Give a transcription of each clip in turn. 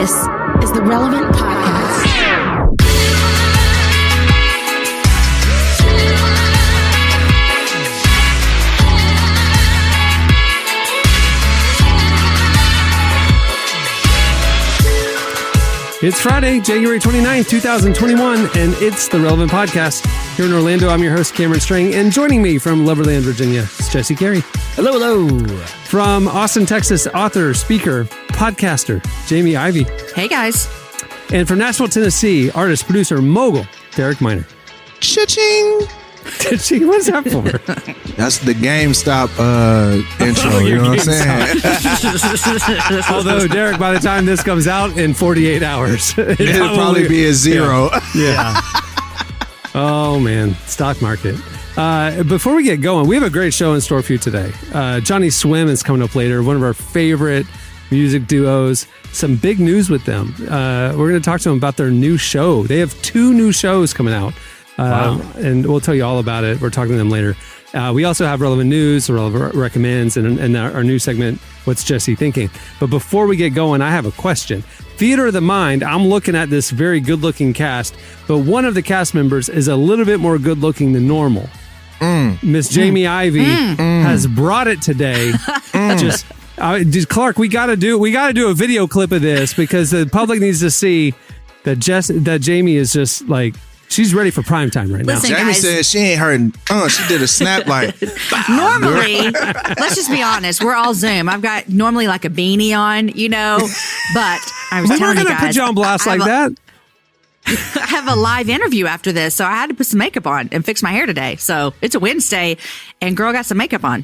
This is the Relevant Podcast. It's Friday, January 29th, 2021, and it's the Relevant Podcast. Here in Orlando, I'm your host, Cameron Strang, and joining me from Loverland, Virginia, it's Jesse Carey. Hello, hello. From Austin, Texas, author, speaker, podcaster, Jamie Ivey. Hey, guys. And from Nashville, Tennessee, artist, producer, mogul, Derek Miner. Cha-ching! Cha-ching, what's that for? That's the GameStop intro, you know what I'm saying? Although, Derek, by the time this comes out in 48 hours, it'll probably be a zero. Yeah. Oh, man. Stock market. Before we get going, we have a great show in store for you today. Johnnyswim is coming up later, one of our favorite music duos. Some big news with them. We're going to talk to them about their new show. They have 2 new shows coming out. Wow. And we'll tell you all about it. We're talking to them later. We also have relevant news, relevant recommends, and our new segment, What's Jesse Thinking? But before we get going, I have a question. Theater of the Mind, I'm looking at this very good-looking cast, but one of the cast members is a little bit more good-looking than normal. Miss Jamie Ivey has brought it today. Clark, we got to do a video clip of this because the public needs to see that Jamie is just like, she's ready for prime time right now. Listen, Jamie guys, said she ain't heard. She did a snap like. normally, let's just be honest, we're all Zoom. I've got normally like a beanie on, you know, but I was We're telling not you going to guys, put you on blast like that. I have a live interview after this, so I had to put some makeup on and fix my hair today. So it's a Wednesday, and girl got some makeup on.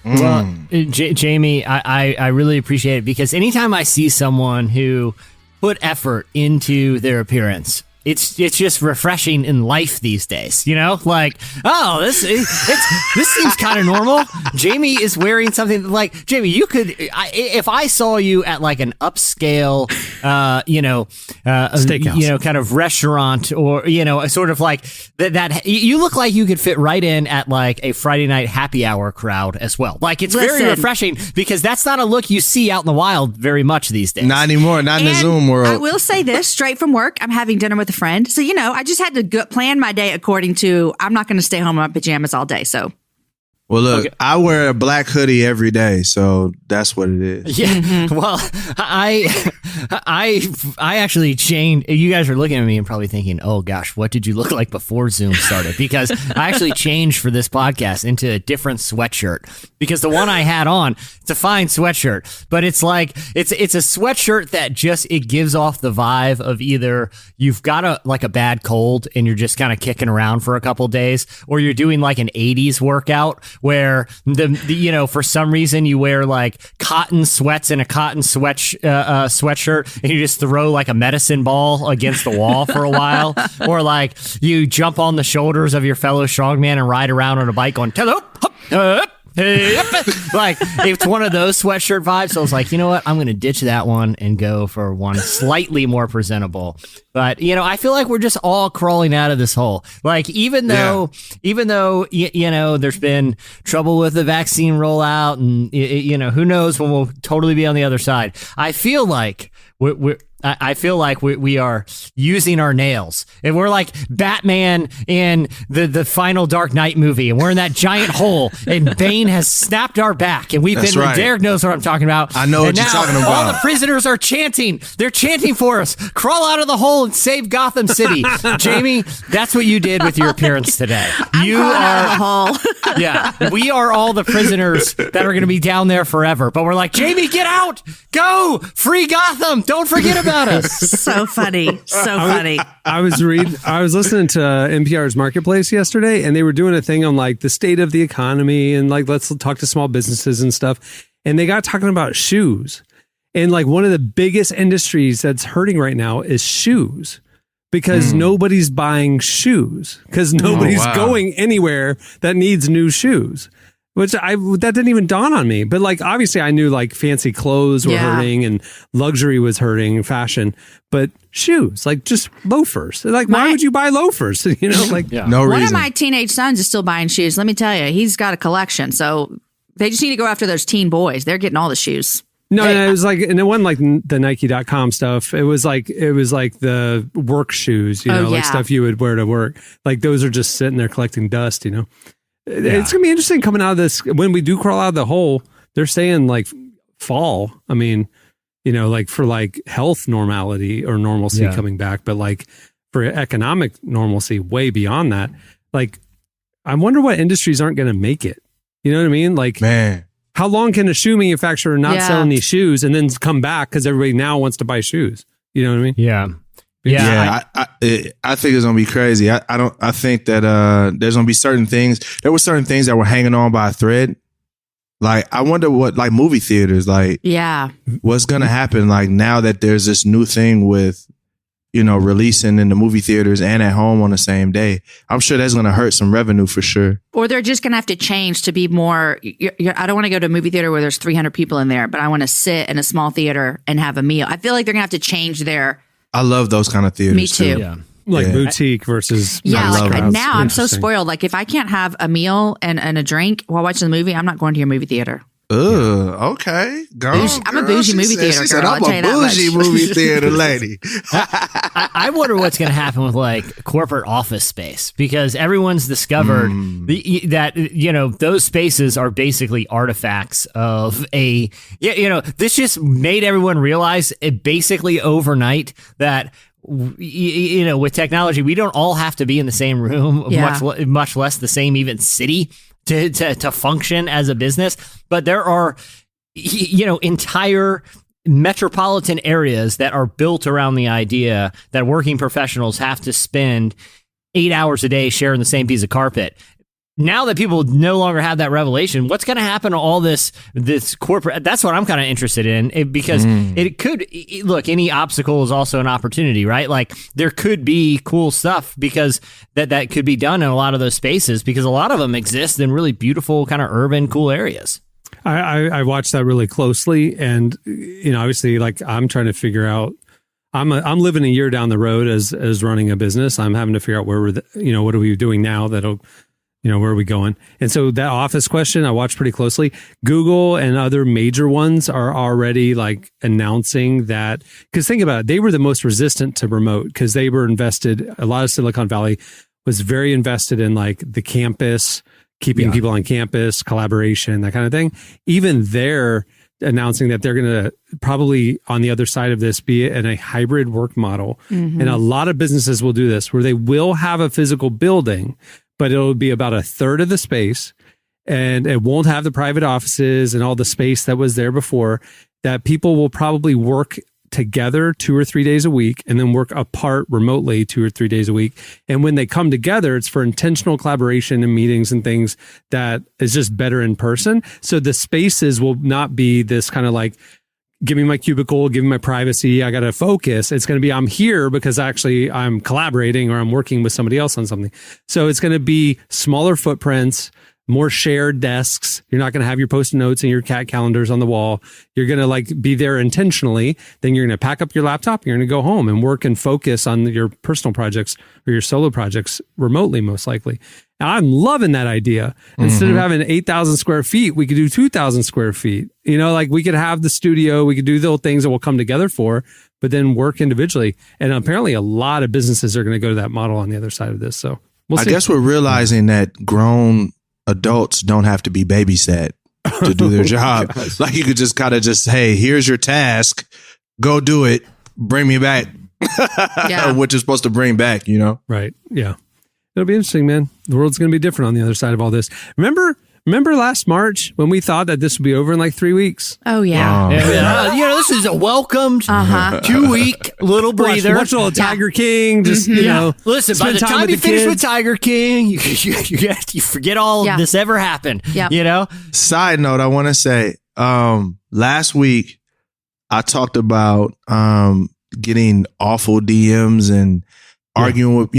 Well, Jamie, I really appreciate it because anytime I see someone who put effort into their appearance, it's just refreshing in life these days, you know? Like, oh, this seems kind of normal. Jamie is wearing something like, Jamie, you could, if I saw you at like an upscale, steakhouse, kind of restaurant or, sort of like that you look like you could fit right in at like a Friday night happy hour crowd as well. Like, it's very refreshing because that's not a look you see out in the wild very much these days. Not anymore. Not in the Zoom world. I will say this, straight from work, I'm having dinner with a friend. So, I just had to plan my day according to, I'm not going to stay home in my pajamas all day. So, well, look, okay. I wear a black hoodie every day, so that's what it is. Yeah. Mm-hmm. Well, I actually changed. You guys are looking at me and probably thinking, "Oh gosh, what did you look like before Zoom started?" Because I actually changed for this podcast into a different sweatshirt because the one I had on, it's a fine sweatshirt, but it's like it's a sweatshirt that it gives off the vibe of either you've got a bad cold and you're just kind of kicking around for a couple days, or you're doing like an 80s workout where the for some reason you wear like cotton sweats and a cotton sweatshirt and you just throw like a medicine ball against the wall for a while, or like you jump on the shoulders of your fellow strongman and ride around on a bike going like it's one of those sweatshirt vibes. So I was like, you know what? I'm going to ditch that one and go for one slightly more presentable. But, I feel like we're just all crawling out of this hole. Like, even though, there's been trouble with the vaccine rollout and, who knows when we'll totally be on the other side. I feel like we are using our nails, and we're like Batman in the final Dark Knight movie, and we're in that giant hole, and Bane has snapped our back, and we've been. Right. Derek knows what I'm talking about. I know what you're talking about. All the prisoners are chanting. They're chanting for us. Crawl out of the hole and save Gotham City. Jamie, that's what you did with your appearance today. You are out of the hole. Yeah, we are all the prisoners that are going to be down there forever. But we're like, Jamie, get out, go, free Gotham. Don't forget about us. So funny. So funny. I was listening to NPR's Marketplace yesterday, and they were doing a thing on like the state of the economy and like, let's talk to small businesses and stuff. And they got talking about shoes. And like one of the biggest industries that's hurting right now is shoes, because nobody's buying shoes, because nobody's going anywhere that needs new shoes. That didn't even dawn on me. But like, obviously I knew like fancy clothes were hurting and luxury was hurting, fashion, but shoes, like just loafers. Like, why would you buy loafers? No reason. One of my teenage sons is still buying shoes. Let me tell you, he's got a collection. So they just need to go after those teen boys. They're getting all the shoes. No, it was like, and it wasn't like the Nike.com stuff. It was like the work shoes, like stuff you would wear to work. Like those are just sitting there collecting dust, It's going to be interesting coming out of this. When we do crawl out of the hole, they're saying like fall. I mean, like for like health normality or normalcy coming back, but like for economic normalcy way beyond that, like I wonder what industries aren't going to make it. You know what I mean? Like, man. How long can a shoe manufacturer not sell any shoes and then come back because everybody now wants to buy shoes? You know what I mean? Yeah. I think it's gonna be crazy. I think that there's gonna be certain things. There were certain things that were hanging on by a thread. Like I wonder what like movie theaters like. Yeah. What's gonna happen like now that there's this new thing with releasing in the movie theaters and at home on the same day. I'm sure that's going to hurt some revenue for sure. Or they're just going to have to change to be more. I don't want to go to a movie theater where there's 300 people in there, but I want to sit in a small theater and have a meal. I feel like they're going to have to change their. I love those kind of theaters. Me too. Yeah. Like boutique versus. Yeah. Like now I'm so spoiled. Like if I can't have a meal and a drink while watching the movie, I'm not going to your movie theater. Okay. I'm a bougie movie theater girl. Said, I'm a bougie movie theater lady. I wonder what's going to happen with like corporate office space because everyone's discovered that those spaces are basically artifacts of this just made everyone realize it basically overnight that with technology we don't all have to be in the same room, much less the same even city. To function as a business, but there are, entire metropolitan areas that are built around the idea that working professionals have to spend 8 hours a day sharing the same piece of carpet. Now that people no longer have that revelation, what's going to happen to all this corporate? That's what I'm kind of interested in because it could look. Any obstacle is also an opportunity, right? Like there could be cool stuff because that could be done in a lot of those spaces because a lot of them exist in really beautiful kind of urban, cool areas. I watched that really closely, and obviously, like I'm trying to figure out. I'm living a year down the road as running a business. I'm having to figure out where we're, what are we doing now that'll. Where are we going? And so that office question I watched pretty closely. Google and other major ones are already like announcing that, because think about it, they were the most resistant to remote because they were invested. A lot of Silicon Valley was very invested in like the campus, keeping people on campus, collaboration, that kind of thing. Even they're announcing that they're going to probably on the other side of this be in a hybrid work model. Mm-hmm. And a lot of businesses will do this where they will have a physical building, but it'll be about a third of the space and it won't have the private offices and all the space that was there before. That people will probably work together 2 or 3 days a week and then work apart remotely 2 or 3 days a week. And when they come together, it's for intentional collaboration and meetings and things that is just better in person. So the spaces will not be this kind of like, give me my cubicle, give me my privacy. I got to focus. It's going to be, I'm here because actually I'm collaborating or I'm working with somebody else on something. So it's going to be smaller footprints, more shared desks. You're not going to have your post-it notes and your cat calendars on the wall. You're going to like be there intentionally. Then you're going to pack up your laptop. You're going to go home and work and focus on your personal projects or your solo projects remotely, most likely. Now, I'm loving that idea. Instead of having 8,000 square feet, we could do 2,000 square feet. Like we could have the studio, we could do the things that we'll come together for, but then work individually. And apparently a lot of businesses are going to go to that model on the other side of this. So we'll see. I guess we're realizing that grown adults don't have to be babysat to do their job. Like you could just kind of hey, here's your task, go do it, bring me back. What you're supposed to bring back, Right. Yeah. It'll be interesting, man. The world's going to be different on the other side of all this. Remember last March when we thought that this would be over in like 3 weeks? Oh, yeah. This is a welcomed 2-week little breather. Watch a little Tiger King. Just, Listen, by the time you finish with Tiger King, you forget all of this ever happened. Yep. Side note, I want to say, last week I talked about getting awful DMs and arguing with,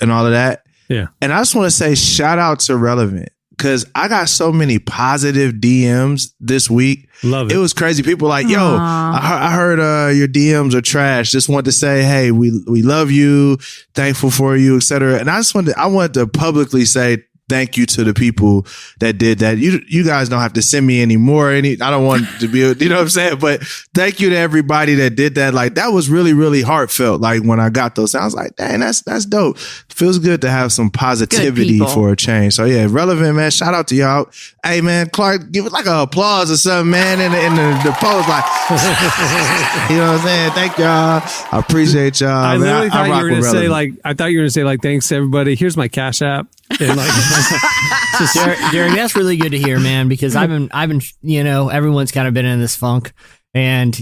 and all of that. Yeah. And I just want to say shout out to Relevant because I got so many positive DMs this week. Love it. It was crazy. People like, yo, I heard your DMs are trash. Just want to say, hey, we love you, thankful for you, etc. And I wanted to publicly say thank you to the people that did that. You guys don't have to send me any more. I don't want to be, you know what I'm saying? But thank you to everybody that did that. Like, that was really, really heartfelt. Like, when I got those, I was like, dang, that's dope. Feels good to have some positivity for a change. So yeah, Relevant, man. Shout out to y'all. Hey man, Clark, give it like an applause or something, man. In the post, like, you know what I'm saying? Thank y'all. I appreciate y'all. I literally thought you were going to say Relevant. I thought you were going to say like, thanks everybody. Here's my Cash App. And like, Derek, that's really good to hear, man, because I've been, everyone's kind of been in this funk. And,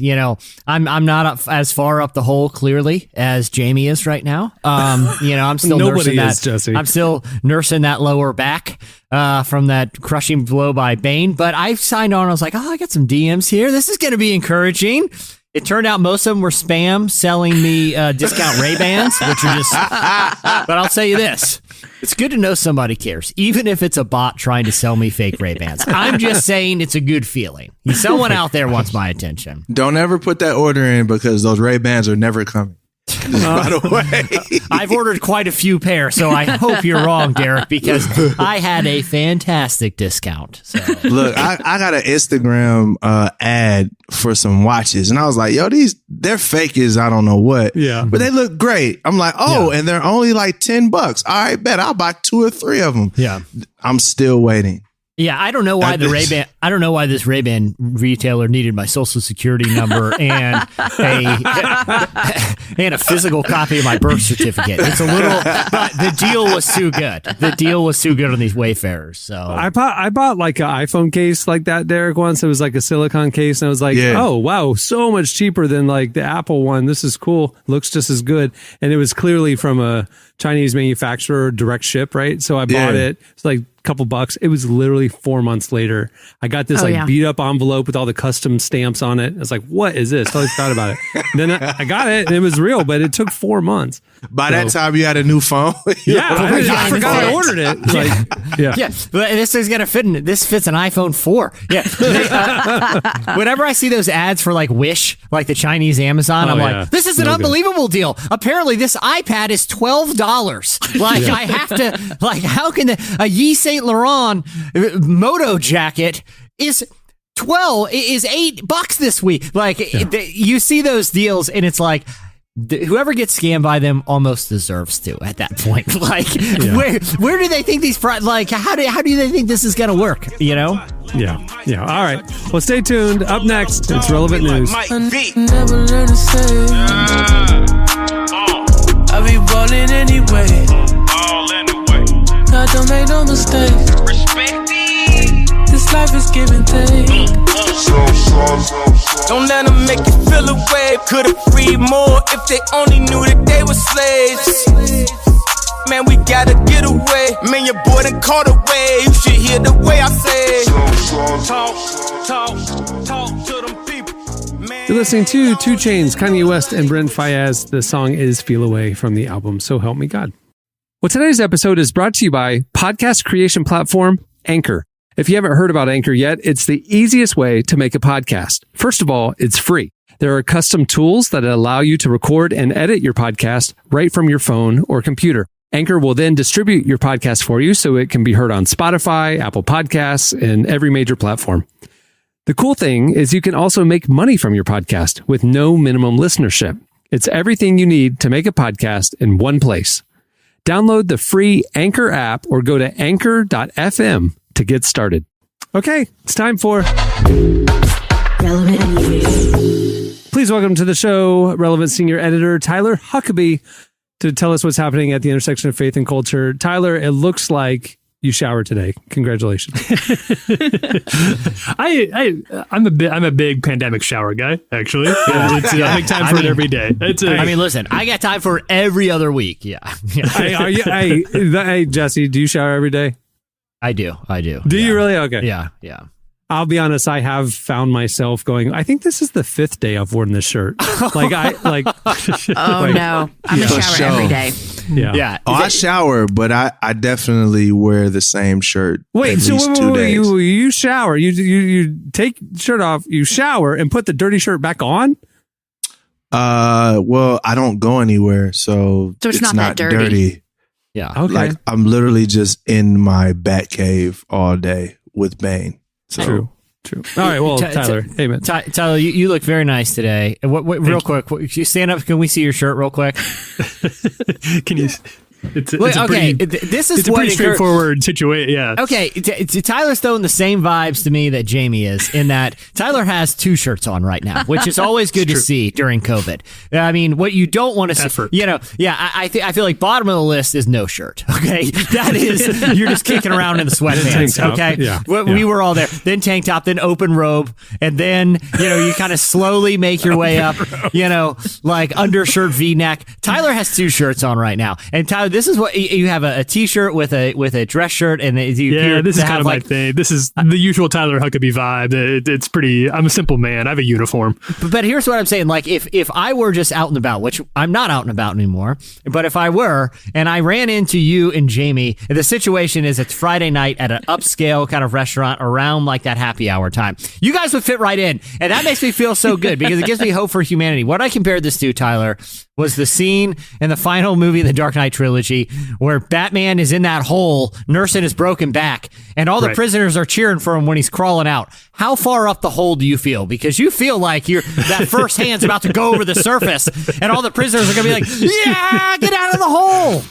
I'm not as far up the hole, clearly, as Jamie is right now. I'm still nursing that. Jesse. I'm still nursing that lower back from that crushing blow by Bane. But I signed on. I was like, I got some DMs here. This is going to be encouraging. It turned out most of them were spam selling me discount Ray-Bans, which are just... But I'll tell you this. It's good to know somebody cares, even if it's a bot trying to sell me fake Ray-Bans. I'm just saying it's a good feeling. Someone out there wants my attention. Don't ever put that order in, because those Ray-Bans are never coming. By the way, I've ordered quite a few pairs, so I hope you're wrong, Derek, because I had a fantastic discount. So. Look, I got an Instagram ad for some watches, and I was like, yo, they're fake as I don't know what. Yeah. But they look great. I'm like, and they're only like $10. All right, bet I'll buy 2 or 3 of them. Yeah. I'm still waiting. Yeah, I don't know why I don't know why this Ray-Ban retailer needed my social security number and a physical copy of my birth certificate. It's a little, but the deal was too good. The deal was too good on these Wayfarers. So I bought like an iPhone case like that, Derek, once. It was like a silicone case, and I was like, oh wow, so much cheaper than like the Apple one. This is cool. Looks just as good, and it was clearly from a Chinese manufacturer, direct ship, right? So I bought it. It's like couple bucks. It was literally 4 months later. I got this beat up envelope with all the custom stamps on it. I was like, what is this? Totally forgot about it. And then I got it and it was real, but it took 4 months. By that time you had a new phone. I forgot I ordered it. Yeah. But this is gonna fit in. This fits an iPhone 4. Yeah. Whenever I see those ads for like Wish, like the Chinese Amazon, I'm like, this is an unbelievable deal. Apparently this iPad is $12. Like I have to, like, how can a Yee Saint Laurent moto jacket is $8 this week? Like you see those deals and it's like, whoever gets scammed by them almost deserves to at that point. Like, where do they think these like how do they think this is gonna work? Yeah. All right. Well, stay tuned. Up next, it's Relevant News. Never learn to say. I be ballin' anyway. God, don't make no mistakes. This life is give and take. Don't let them make you feel away. Could've freed more if they only knew that they were slaves. Man, we gotta get away. Man, your boy done caught away. You should hear the way I say. Talk to them people. Man. You're listening to 2 Chainz, Kanye West, and Brent Faiyaz. The song is Feel Away from the album So Help Me God. Well, today's episode is brought to you by podcast creation platform Anchor. If you haven't heard about Anchor yet, it's the easiest way to make a podcast. First of all, it's free. There are custom tools that allow you to record and edit your podcast right from your phone or computer. Anchor will then distribute your podcast for you so it can be heard on Spotify, Apple Podcasts, and every major platform. The cool thing is you can also make money from your podcast with no minimum listenership. It's everything you need to make a podcast in one place. Download the free Anchor app or go to anchor.fm to get started. Okay, it's time for Relevant News. Please welcome to the show Relevant Senior Editor Tyler Huckabee to tell us what's happening at the intersection of faith and culture. Tyler, it looks like you showered today. Congratulations. I'm a big pandemic shower guy, actually. I make time for it every day. Listen, I got time for it every other week. Yeah. Hey, Jesse, do you shower every day? I do. Do you really? Okay. Yeah. I'll be honest, I have found myself going, I think this is the 5th day I've worn this shirt. No. I'm a shower every day. Yeah. Oh, I shower, but I definitely wear the same shirt. Wait, at least 2 days. You shower, you take the shirt off, you shower and put the dirty shirt back on? Well, I don't go anywhere, so it's not that dirty. Yeah. Okay. Like I'm literally just in my bat cave all day with Bane. So True. All right. Well, Tyler. Hey, man. Tyler, you look very nice today. What real quick, you stand up. Can we see your shirt real quick? Can you? It's a okay, pretty, this is it's a pretty straightforward situation. Yeah. Okay, Tyler's throwing the same vibes to me that Jamie is, in that Tyler has 2 shirts on right now, which is always good to see during COVID. I mean, what you don't want to see, I feel like bottom of the list is no shirt. Okay, that is you're just kicking around in the sweatpants. Okay, we were all there. Then tank top, then open robe, and then you kind of slowly make your way up. Like undershirt V-neck. Tyler has 2 shirts on right now, and Tyler, this is what you have: a t-shirt with a dress shirt, and this is kind of my thing. This is the usual Tyler Huckabee vibe. It's pretty. I'm a simple man. I have a uniform. But here's what I'm saying: like if I were just out and about, which I'm not out and about anymore, but if I were and I ran into you and Jamie, the situation is it's Friday night at an upscale kind of restaurant around like that happy hour time. You guys would fit right in, and that makes me feel so good because it gives me hope for humanity. What I compared this to, Tyler, was the scene in the final movie in the Dark Knight trilogy where Batman is in that hole nursing his broken back and all the prisoners are cheering for him when he's crawling out. How far up the hole do you feel? Because you feel like that first hand's about to go over the surface and all the prisoners are going to be like, yeah, get out of the hole.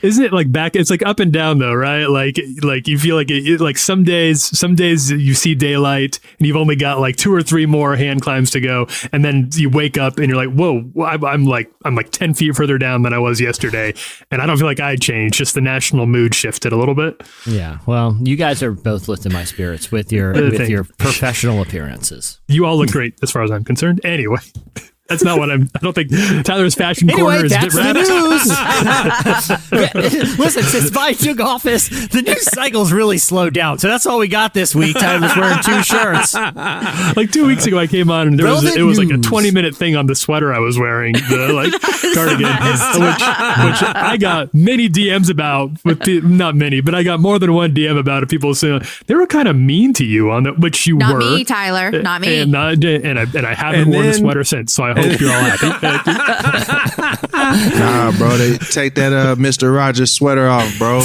Isn't it like back? It's like up and down though, right? Like you feel like like some days you see daylight and you've only got like 2 or 3 more hand climbs to go, and then you wake up and you're like, whoa, I'm like 10 feet further down than I was yesterday, and I don't feel like I changed. Just the national mood shifted a little bit. Yeah, well, you guys are both lifting my spirits with your professional apperances. You all look great as far as I'm concerned. Anyway. That's not what I don't think Tyler's fashion corner is. That's the news. Listen, since I took office, the news cycle's really slowed down. So that's all we got this week. Tyler's wearing 2 shirts. Like 2 weeks ago, I came on and it was like a 20-minute thing on the sweater I was wearing, the cardigan, which I got many DMs about. Not many, but I got more than one DM about it. People saying they were kind of mean to you on that, which you not were. Not me, Tyler. Not me. And I haven't worn the sweater since. So I hope you're all happy. Nah, bro, they take that Mr. Rogers sweater off, bro.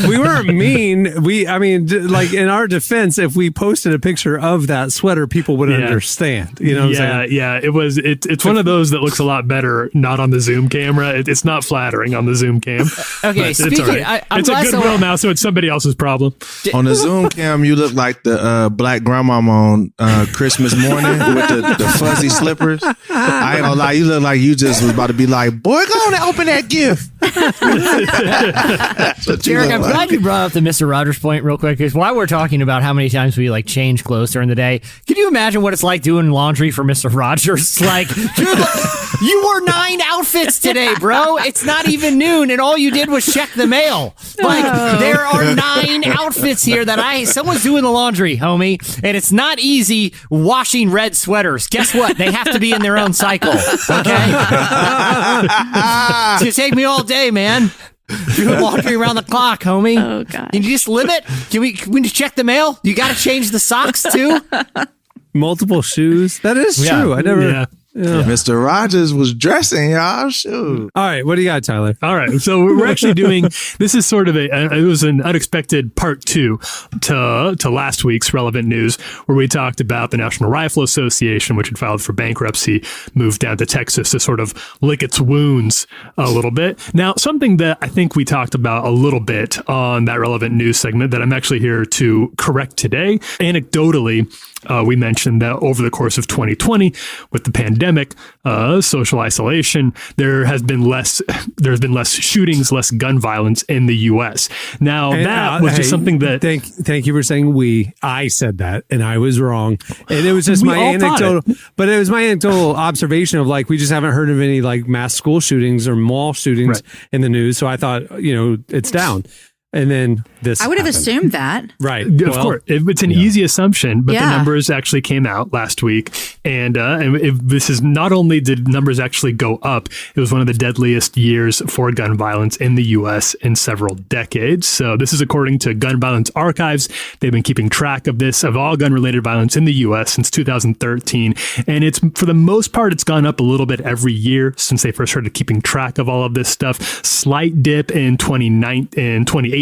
We weren't mean. I mean, like in our defense, if we posted a picture of that sweater, people would understand. You know what I'm saying? Yeah. It's one of those that looks a lot better not on the Zoom camera. It's not flattering on the Zoom cam. Okay, speaking, it's a goodwill now, so it's somebody else's problem. On the Zoom cam, you look like the black grandmama on Christmas morning with the fuzzy slippers. I ain't gonna lie, you look like you just was about to be like, boy, go on and open that gift. Derek, I'm glad you brought up the Mr. Rogers point real quick, because while we're talking about how many times we like change clothes during the day, can you imagine what it's like doing laundry for Mr. Rogers? Like, dude, you wore 9 outfits today, bro. It's not even noon, and all you did was check the mail. Like, there are 9 outfits here that someone's doing the laundry, homie, and it's not easy washing red sweaters. Guess what? They have to be in their own cycle. Okay, it's gonna take me all day, man. Doing laundry around the clock, homie. Oh god! Can you just limit? Can we just check the mail? You got to change the socks too. Multiple shoes. That is true. I never. Yeah. Yeah. Mr. Rogers was dressing, y'all. Shoot. All right, what do you got, Tyler? All right, so we're actually doing this is sort of it was an unexpected part 2 to last week's relevant news, where we talked about the National Rifle Association, which had filed for bankruptcy, moved down to Texas to sort of lick its wounds a little bit. Now, something that I think we talked about a little bit on that relevant news segment that I'm actually here to correct today. Anecdotally, we mentioned that over the course of 2020, with the pandemic, social isolation, there's been less shootings, less gun violence in the U.S. Now, that was just something that... Thank you for saying we. I said that, and I was wrong. And it was just my anecdotal... But it was my anecdotal observation of, like, we just haven't heard of any, like, mass school shootings or mall shootings in the news. So I thought, it's down. And then this I would have happened. assumed that. Right. Of course, it's an easy assumption, but the Yeah. numbers actually came out last week, and this is not only did numbers actually go up, it was one of the deadliest years for gun violence in the U.S. in several decades. So this is according to Gun Violence Archives. They've been keeping track of this, of all gun-related violence in the U.S. since 2013, and it's for the most part, it's gone up a little bit every year since they first started keeping track of all of this stuff. Slight dip in 2018,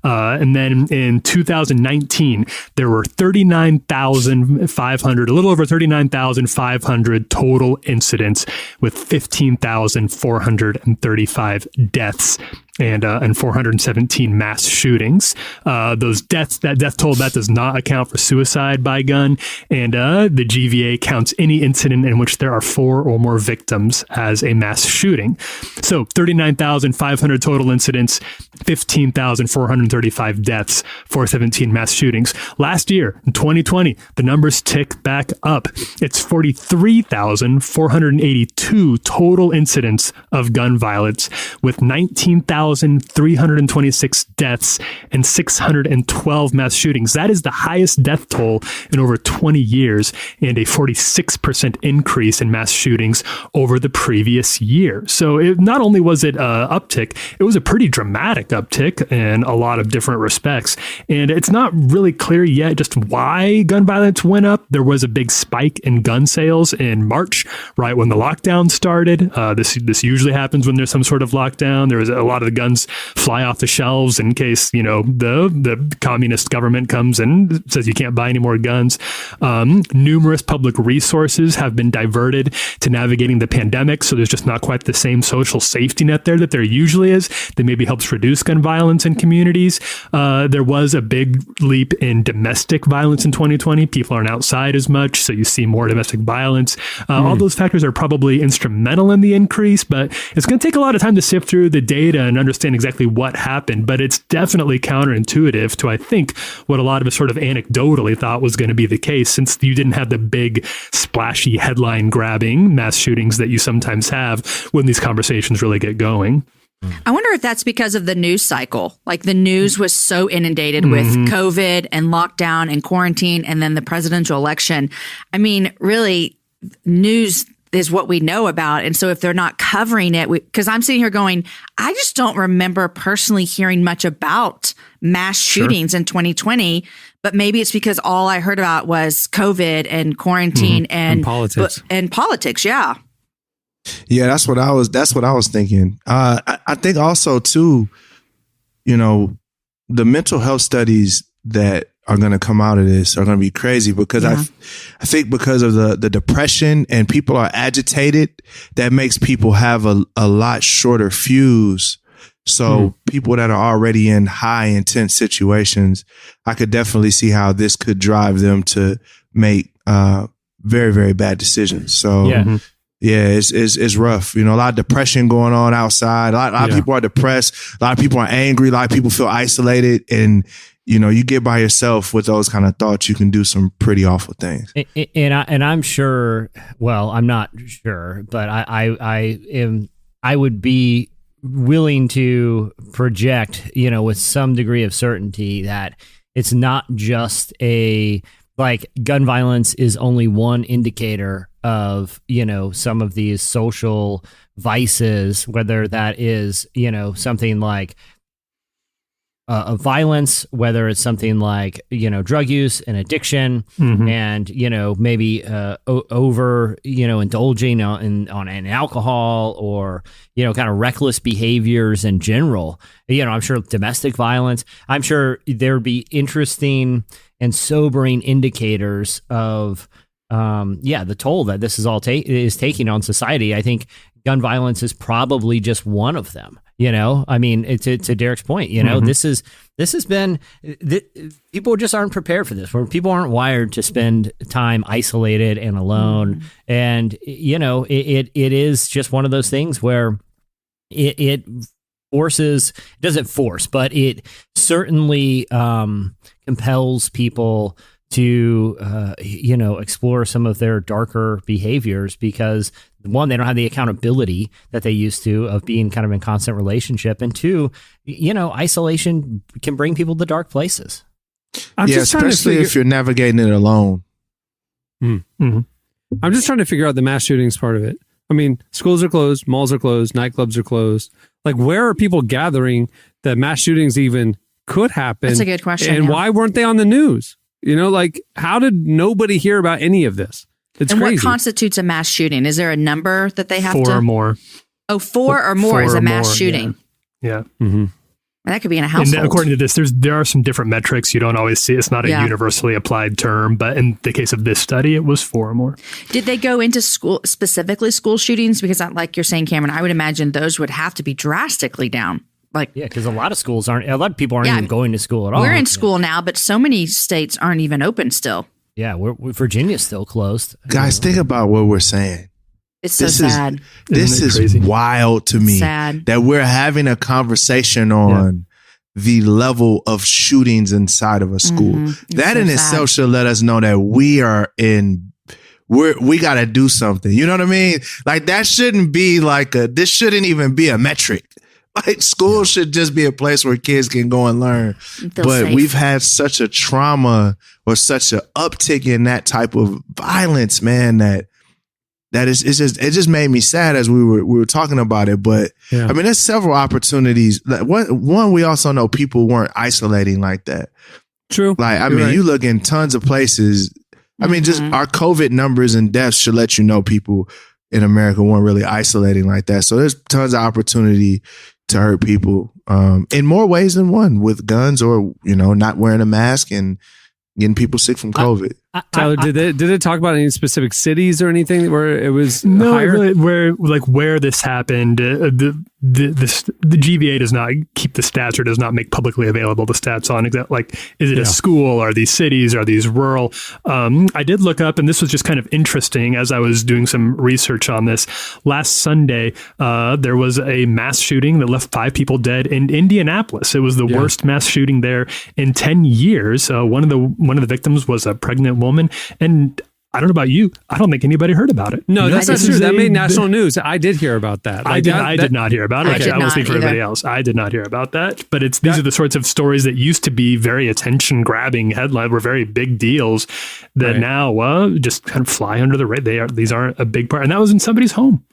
and then in 2019 there were 39,500, a little over 39,500 total incidents with 15,435 deaths and 417 mass shootings. Those deaths, that death toll, that does not account for suicide by gun, and the GVA counts any incident in which there are 4 or more victims as a mass shooting. So 39,500 total incidents, 15,435 deaths, 417 mass shootings. Last year, in 2020, the numbers tick back up. It's 43,482 total incidents of gun violence, with 19,326 deaths and 612 mass shootings. That is the highest death toll in over 20 years, and a 46% increase in mass shootings over the previous year. So not only was it an uptick, it was a pretty dramatic uptick in a lot of different respects. And it's not really clear yet just why gun violence went up. There was a big spike in gun sales in March, right when the lockdown started. This usually happens when there's some sort of lockdown. There was a lot of the guns fly off the shelves in case, the communist government comes and says you can't buy any more guns. Numerous public resources have been diverted to navigating the pandemic, so there's just not quite the same social safety net there that there usually is that maybe helps reduce gun violence in communities. There was a big leap in domestic violence in 2020. People aren't outside as much, so you see more domestic violence. All those factors are probably instrumental in the increase, but it's going to take a lot of time to sift through the data and understand exactly what happened. But it's definitely counterintuitive to, I think, what a lot of us sort of anecdotally thought was going to be the case, since you didn't have the big, splashy, headline-grabbing mass shootings that you sometimes have when these conversations really get going. I wonder if that's because of the news cycle. Like the news was so inundated with COVID and lockdown and quarantine and then the presidential election. I mean, really, news is what we know about. And so if they're not covering it, because I'm sitting here going, I just don't remember personally hearing much about mass shootings in 2020. But maybe it's because all I heard about was COVID and quarantine and politics. And politics, yeah. Yeah, that's what I was thinking. I think also too, the mental health studies that are going to come out of this are going to be crazy, because I think because of the depression and people are agitated, that makes people have a lot shorter fuse. So people that are already in high intense situations, I could definitely see how this could drive them to make very, very bad decisions. So yeah, it's rough. A lot of depression going on outside. A lot of people are depressed. A lot of people are angry. A lot of people feel isolated. And, you get by yourself with those kind of thoughts, you can do some pretty awful things. And I'm sure, well, I'm not sure, but I would be willing to project, with some degree of certainty that it's not just gun violence is only one indicator of, some of these social vices, whether that is, something like violence, whether it's something like, drug use and addiction and, maybe over, indulging on an alcohol or, kind of reckless behaviors in general. I'm sure domestic violence, I'm sure there'd be interesting and sobering indicators of, the toll that this is all is taking on society. I think gun violence is probably just one of them. I mean, to Derek's point, this has been, people just aren't prepared for this, where people aren't wired to spend time isolated and alone. And, it is just one of those things where it doesn't force, but it certainly compels people to, explore some of their darker behaviors because, one, they don't have the accountability that they used to of being kind of in constant relationship. And two, isolation can bring people to dark places. Especially if you're navigating it alone. Mm-hmm. I'm just trying to figure out the mass shootings part of it. I mean, schools are closed, malls are closed, nightclubs are closed. Like, where are people gathering that mass shootings even could happen? That's a good question. And why weren't they on the news? How did nobody hear about any of this? It's crazy. What constitutes a mass shooting? Is there a number that they have 4 to? or more. Oh, 4 or more is a mass shooting. Yeah. Mm-hmm. That could be in a household. And according to this, there are some different metrics you don't always see. It's not a universally applied term, but in the case of this study, it was 4 or more. Did they go into specifically school shootings? Because like you're saying, Cameron, I would imagine those would have to be drastically down. Because a lot of people aren't even going to school at all. We're in school now, but so many states aren't even open still. Yeah, Virginia's still closed. Guys, think about what we're saying. It's so sad. This is crazy? Wild to me Sad. that we're having a conversation on the level of shootings inside of a school. Mm-hmm. That in itself should let us know that we got to do something. You know what I mean? Like, that shouldn't be this shouldn't even be a metric. Like, school should just be a place where kids can go and learn. But safe. We've had such a trauma or such an uptick in that type of violence, man, that it just made me sad as we were talking about it. But I mean, there's several opportunities. One, we also know people weren't isolating like that. True. Like, I mean, you look in tons of places. I mean, just our COVID numbers and deaths should let you know people in America weren't really isolating like that. So there's tons of opportunity to hurt people in more ways than one, with guns or, not wearing a mask and getting people sick from COVID. Tyler, did it talk about any specific cities or anything where it was higher? Really, where this happened, the GVA does not keep the stats or does not make publicly available the stats on exactly, is it a school? Are these cities? Are these rural? I did look up, and this was just kind of interesting as I was doing some research on this. Last Sunday, there was a mass shooting that left 5 people dead in Indianapolis. It was the worst mass shooting there in 10 years. One of the victims was a pregnant woman, and I don't know about you, I don't think anybody heard about it. No, that's not true. That made national news. I did hear about that. I did not hear about it. I will speak for everybody else. I did not hear about that. But these are the sorts of stories that used to be very attention-grabbing headlines, were very big deals, that now just kind of fly under the radar. These aren't a big part, and that was in somebody's home.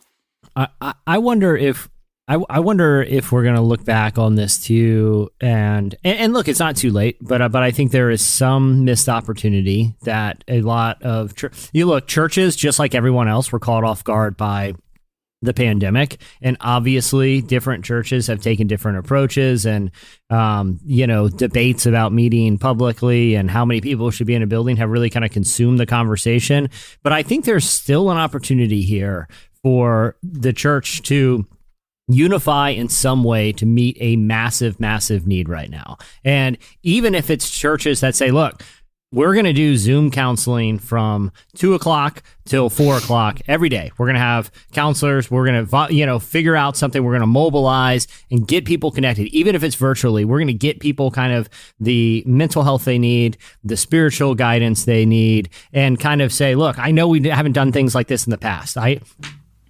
I wonder if we're going to look back on this too, and look, it's not too late, but I think there is some missed opportunity that a lot of churches, just like everyone else, were caught off guard by the pandemic, and obviously different churches have taken different approaches, and debates about meeting publicly and how many people should be in a building have really kind of consumed the conversation. But I think there's still an opportunity here for the church to unify in some way to meet a massive, massive need right now. And even if it's churches that say, look, we're going to do Zoom counseling from 2:00 till 4:00 every day. We're going to have counselors. We're going to, figure out something. We're going to mobilize and get people connected. Even if it's virtually, we're going to get people kind of the mental health they need, the spiritual guidance they need, and kind of say, look, I know we haven't done things like this in the past.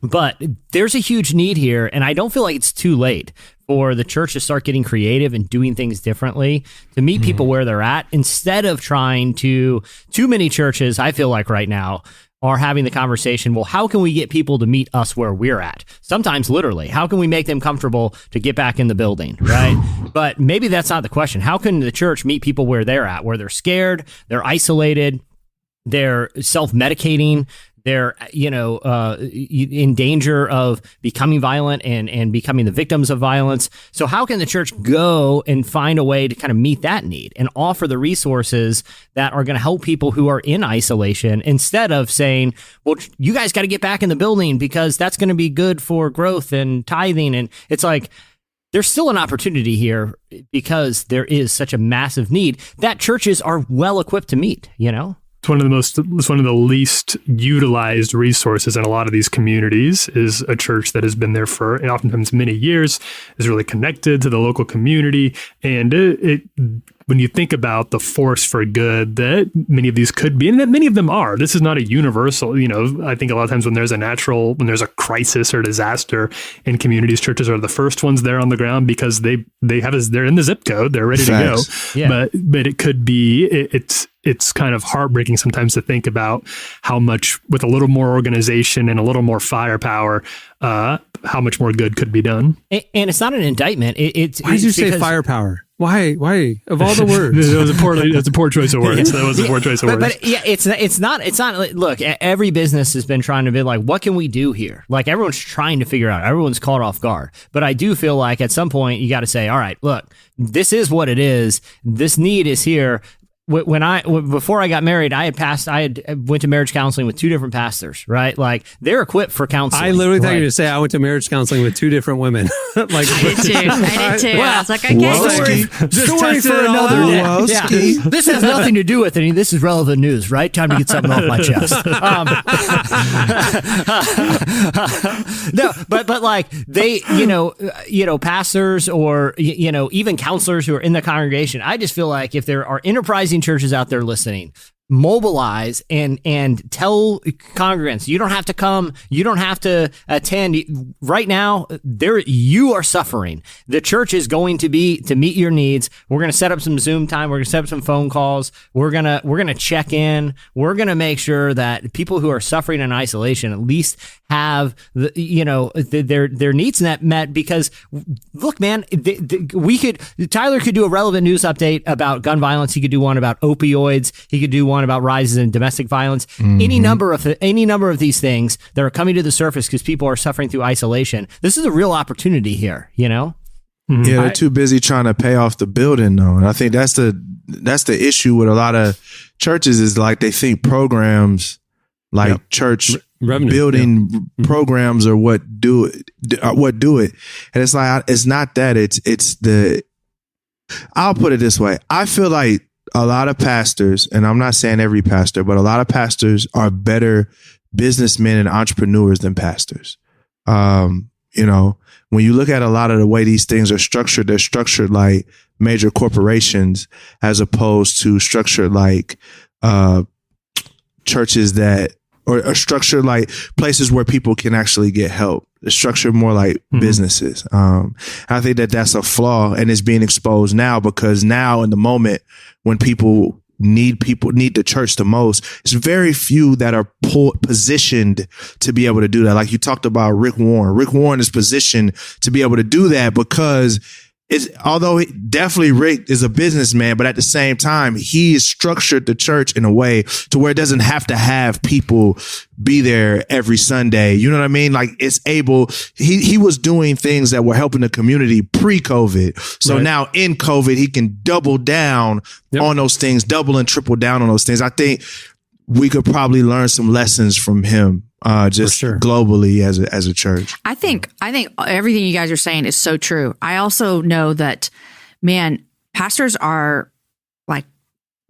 But there's a huge need here, and I don't feel like it's too late for the church to start getting creative and doing things differently to meet people where they're at, instead of trying to. Too many churches, I feel like right now, are having the conversation, well, how can we get people to meet us where we're at? Sometimes literally, how can we make them comfortable to get back in the building, right? But maybe that's not the question. How can the church meet people where they're at, where they're scared, they're isolated, they're self-medicating, they're, in danger of becoming violent and becoming the victims of violence. So how can the church go and find a way to kind of meet that need and offer the resources that are going to help people who are in isolation, instead of saying, well, you guys got to get back in the building because that's going to be good for growth and tithing. And it's like, there's still an opportunity here because there is such a massive need that churches are well equipped to meet, It's one of the least utilized resources in a lot of these communities is a church that has been there for oftentimes many years, is really connected to the local community. And it when you think about the force for good that many of these could be, and that many of them are, this is not a universal, I think a lot of times when there's a crisis or disaster in communities, churches are the first ones there on the ground because they're in the zip code, they're ready to go. Yeah. But it could be, it's kind of heartbreaking sometimes to think about how much, with a little more organization and a little more firepower, how much more good could be done. And it's not an indictment. Why did you say firepower? Why? Of all the words, that's a poor choice of words. That was a poor choice of words. But yeah, it's not. Look, every business has been trying to be like, what can we do here? Like everyone's trying to figure out. Everyone's caught off guard. But I do feel like at some point you got to say, all right, look, this is what it is. This need is here. Before I got married, I went to marriage counseling with 2 different pastors, right? Like they're equipped for counseling. I literally thought you were going to say I went to marriage counseling with 2 different women. I did too. Well, I was like, I guess story for another day. Yeah. This has nothing to do with any. This is relevant news, right? Time to get something off my chest. No, but like they, pastors or even counselors who are in the congregation. I just feel like if there are enterprising churches out there listening, mobilize and tell congregants, you don't have to come, you don't have to attend. Right now, you are suffering. The church is going to meet your needs. We're going to set up some Zoom time. We're going to set up some phone calls. We're going to check in. We're going to make sure that people who are suffering in isolation at least have their needs met, because look, man, Tyler could do a relevant news update about gun violence. He could do one about opioids. He could do one about rises in domestic violence. Mm-hmm. Any number of these things that are coming to the surface because people are suffering through isolation. This is a real opportunity here, Mm-hmm. Yeah, they're too busy trying to pay off the building though. And I think that's the issue with a lot of churches is like they think programs like church revenue, building programs are what do it. And it's like, it's not that, I'll put it this way. I feel like a lot of pastors, and I'm not saying every pastor, but a lot of pastors are better businessmen and entrepreneurs than pastors. When you look at a lot of the way these things are structured, they're structured like major corporations as opposed to structured like churches that are structured like places where people can actually get help. They're structured more like businesses. I think that that's a flaw, and it's being exposed now because now in the moment when people need the church the most, it's very few that are positioned to be able to do that. Like you talked about Rick Warren. Rick Warren is positioned to be able to do that because although definitely Rick is a businessman, but at the same time, he has structured the church in a way to where it doesn't have to have people be there every Sunday. You know what I mean? Like it's able, he was doing things that were helping the community pre-COVID. So now in COVID, he can double down on those things, double and triple down on those things. I think we could probably learn some lessons from him. Globally as a church. I think everything you guys are saying is so true. I also know that, man, pastors are like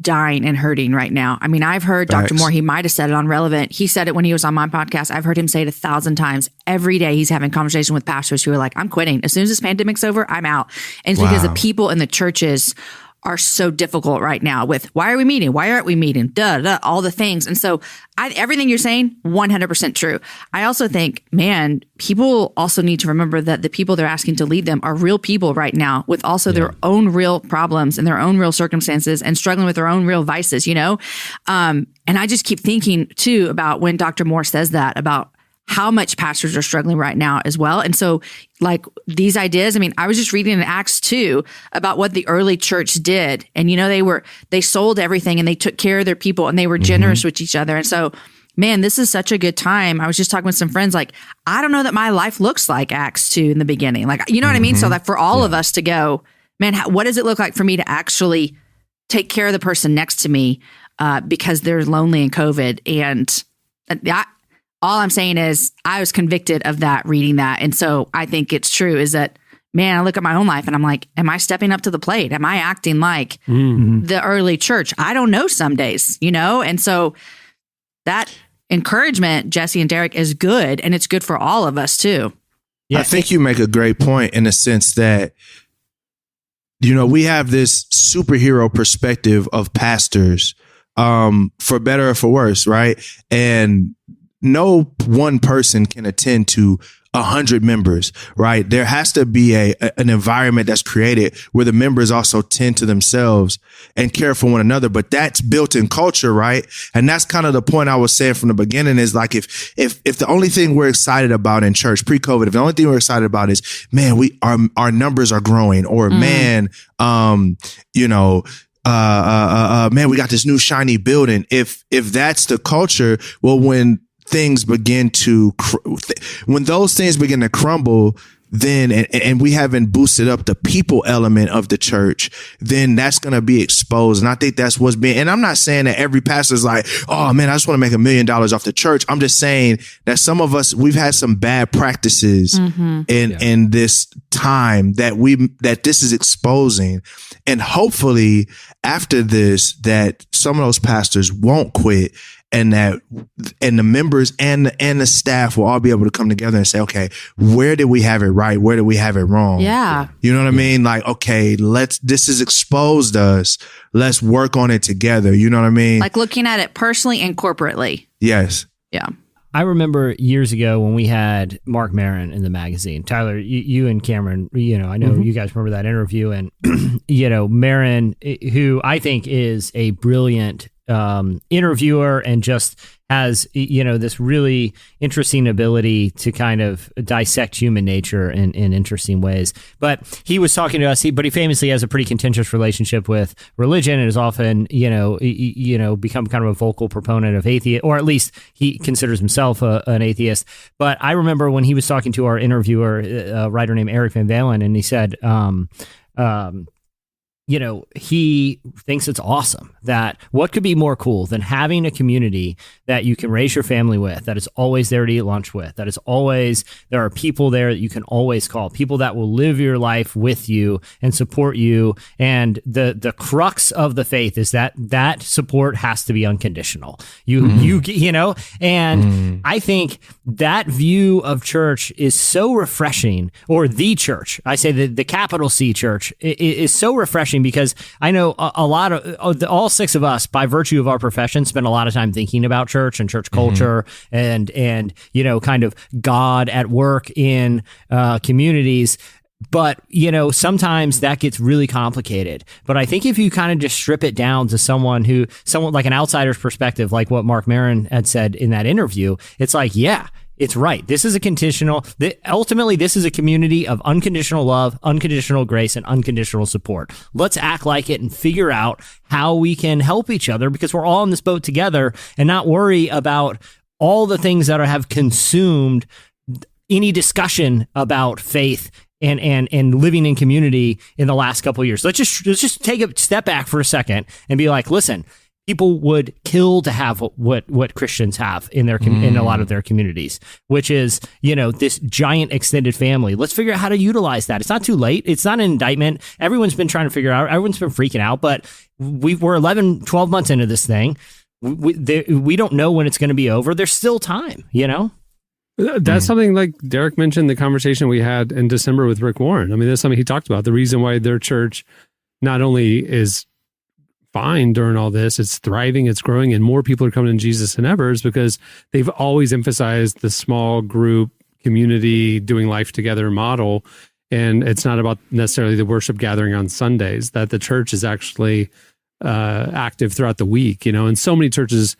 dying and hurting right now. I mean, I've heard Dr. Moore, he might have said it on Relevant. He said it when he was on my podcast. I've heard him say it 1,000 times. Every day he's having conversation with pastors who are like, I'm quitting. As soon as this pandemic's over, I'm out. And it's because the people in the churches are so difficult right now with why are we meeting? Why aren't we meeting? All the things. And so everything you're saying, 100% true. I also think, man, people also need to remember that the people they're asking to lead them are real people right now with also their own real problems and their own real circumstances and struggling with their own real vices, And I just keep thinking too about when Dr. Moore says that about how much pastors are struggling right now as well. And so like these ideas, I mean, I was just reading in Acts 2 about what the early church did. And, they sold everything and they took care of their people and they were generous with each other. And so, man, this is such a good time. I was just talking with some friends, like, I don't know that my life looks like Acts 2 in the beginning. Like, you know what I mean? So that for all of us to go, man, what does it look like for me to actually take care of the person next to me because they're lonely in COVID? And all I'm saying is I was convicted of that reading that. And so I think it's true is that, man, I look at my own life and I'm like, am I stepping up to the plate? Am I acting like the early church? I don't know some days, And so that encouragement, Jesse and Derek, is good. And it's good for all of us too. Yeah. I think you make a great point in the sense that, we have this superhero perspective of pastors, for better or for worse, right? And no one person can attend to 100 members, right? There has to be an environment that's created where the members also tend to themselves and care for one another. But that's built in culture, right? And that's kind of the point I was saying from the beginning is like, if the only thing we're excited about in church pre-COVID, if the only thing we're excited about is, man, our numbers are growing, or man, man, we got this new shiny building. If that's the culture, well, when things begin to, when those things begin to crumble, then, and we haven't boosted up the people element of the church, then that's going to be exposed. And I think that's what's being, and I'm not saying that every pastor's like, oh man, I just want to make $1 million off the church. I'm just saying that some of us, we've had some bad practices in this time that this is exposing. And hopefully after this, that some of those pastors won't quit, and the members and the staff will all be able to come together and say, okay, where did we have it right? Where did we have it wrong? Yeah. You know what I mean? Like, okay, this has exposed us. Let's work on it together. You know what I mean? Like looking at it personally and corporately. Yes. Yeah. I remember years ago when we had Mark Maron in the magazine. Tyler, you and Cameron, I know you guys remember that interview, and Maron, who I think is a brilliant interviewer and just has, this really interesting ability to kind of dissect human nature in interesting ways. But he was talking to us, but he famously has a pretty contentious relationship with religion and is often, become kind of a vocal proponent of atheist, or at least he considers himself an atheist. But I remember when he was talking to our interviewer, a writer named Eric Van Valen, and he said, he thinks it's awesome that what could be more cool than having a community that you can raise your family with, that is always there to eat lunch with, that is always, there are people there that you can always call, people that will live your life with you and support you. And the crux of the faith is that support has to be unconditional. I think that view of church is so refreshing, or the church, I say the capital C church is so refreshing, because I know a lot of all six of us, by virtue of our profession, spend a lot of time thinking about church and church culture and kind of God at work in communities. But, sometimes that gets really complicated. But I think if you kind of just strip it down to someone like an outsider's perspective, like what Mark Maron had said in that interview, it's like, yeah, it's right. This is ultimately, this is a community of unconditional love, unconditional grace, and unconditional support. Let's act like it and figure out how we can help each other, because we're all in this boat together, and not worry about all the things that have consumed any discussion about faith and living in community in the last couple of years. Let's just take a step back for a second and be like, listen, people would kill to have what Christians have in their in a lot of their communities, which is, this giant extended family. Let's figure out how to utilize that. It's not too late. It's not an indictment. Everyone's been trying to figure out. Everyone's been freaking out, but we're 11, 12 months into this thing. We don't know when it's going to be over. There's still time, That's something like Derek mentioned, the conversation we had in December with Rick Warren. I mean, that's something he talked about. The reason why their church not only is fine during all this, it's thriving, it's growing, and more people are coming to Jesus than ever, is because they've always emphasized the small group community doing life together model. And it's not about necessarily the worship gathering on Sundays, that the church is actually active throughout the week, and so many churches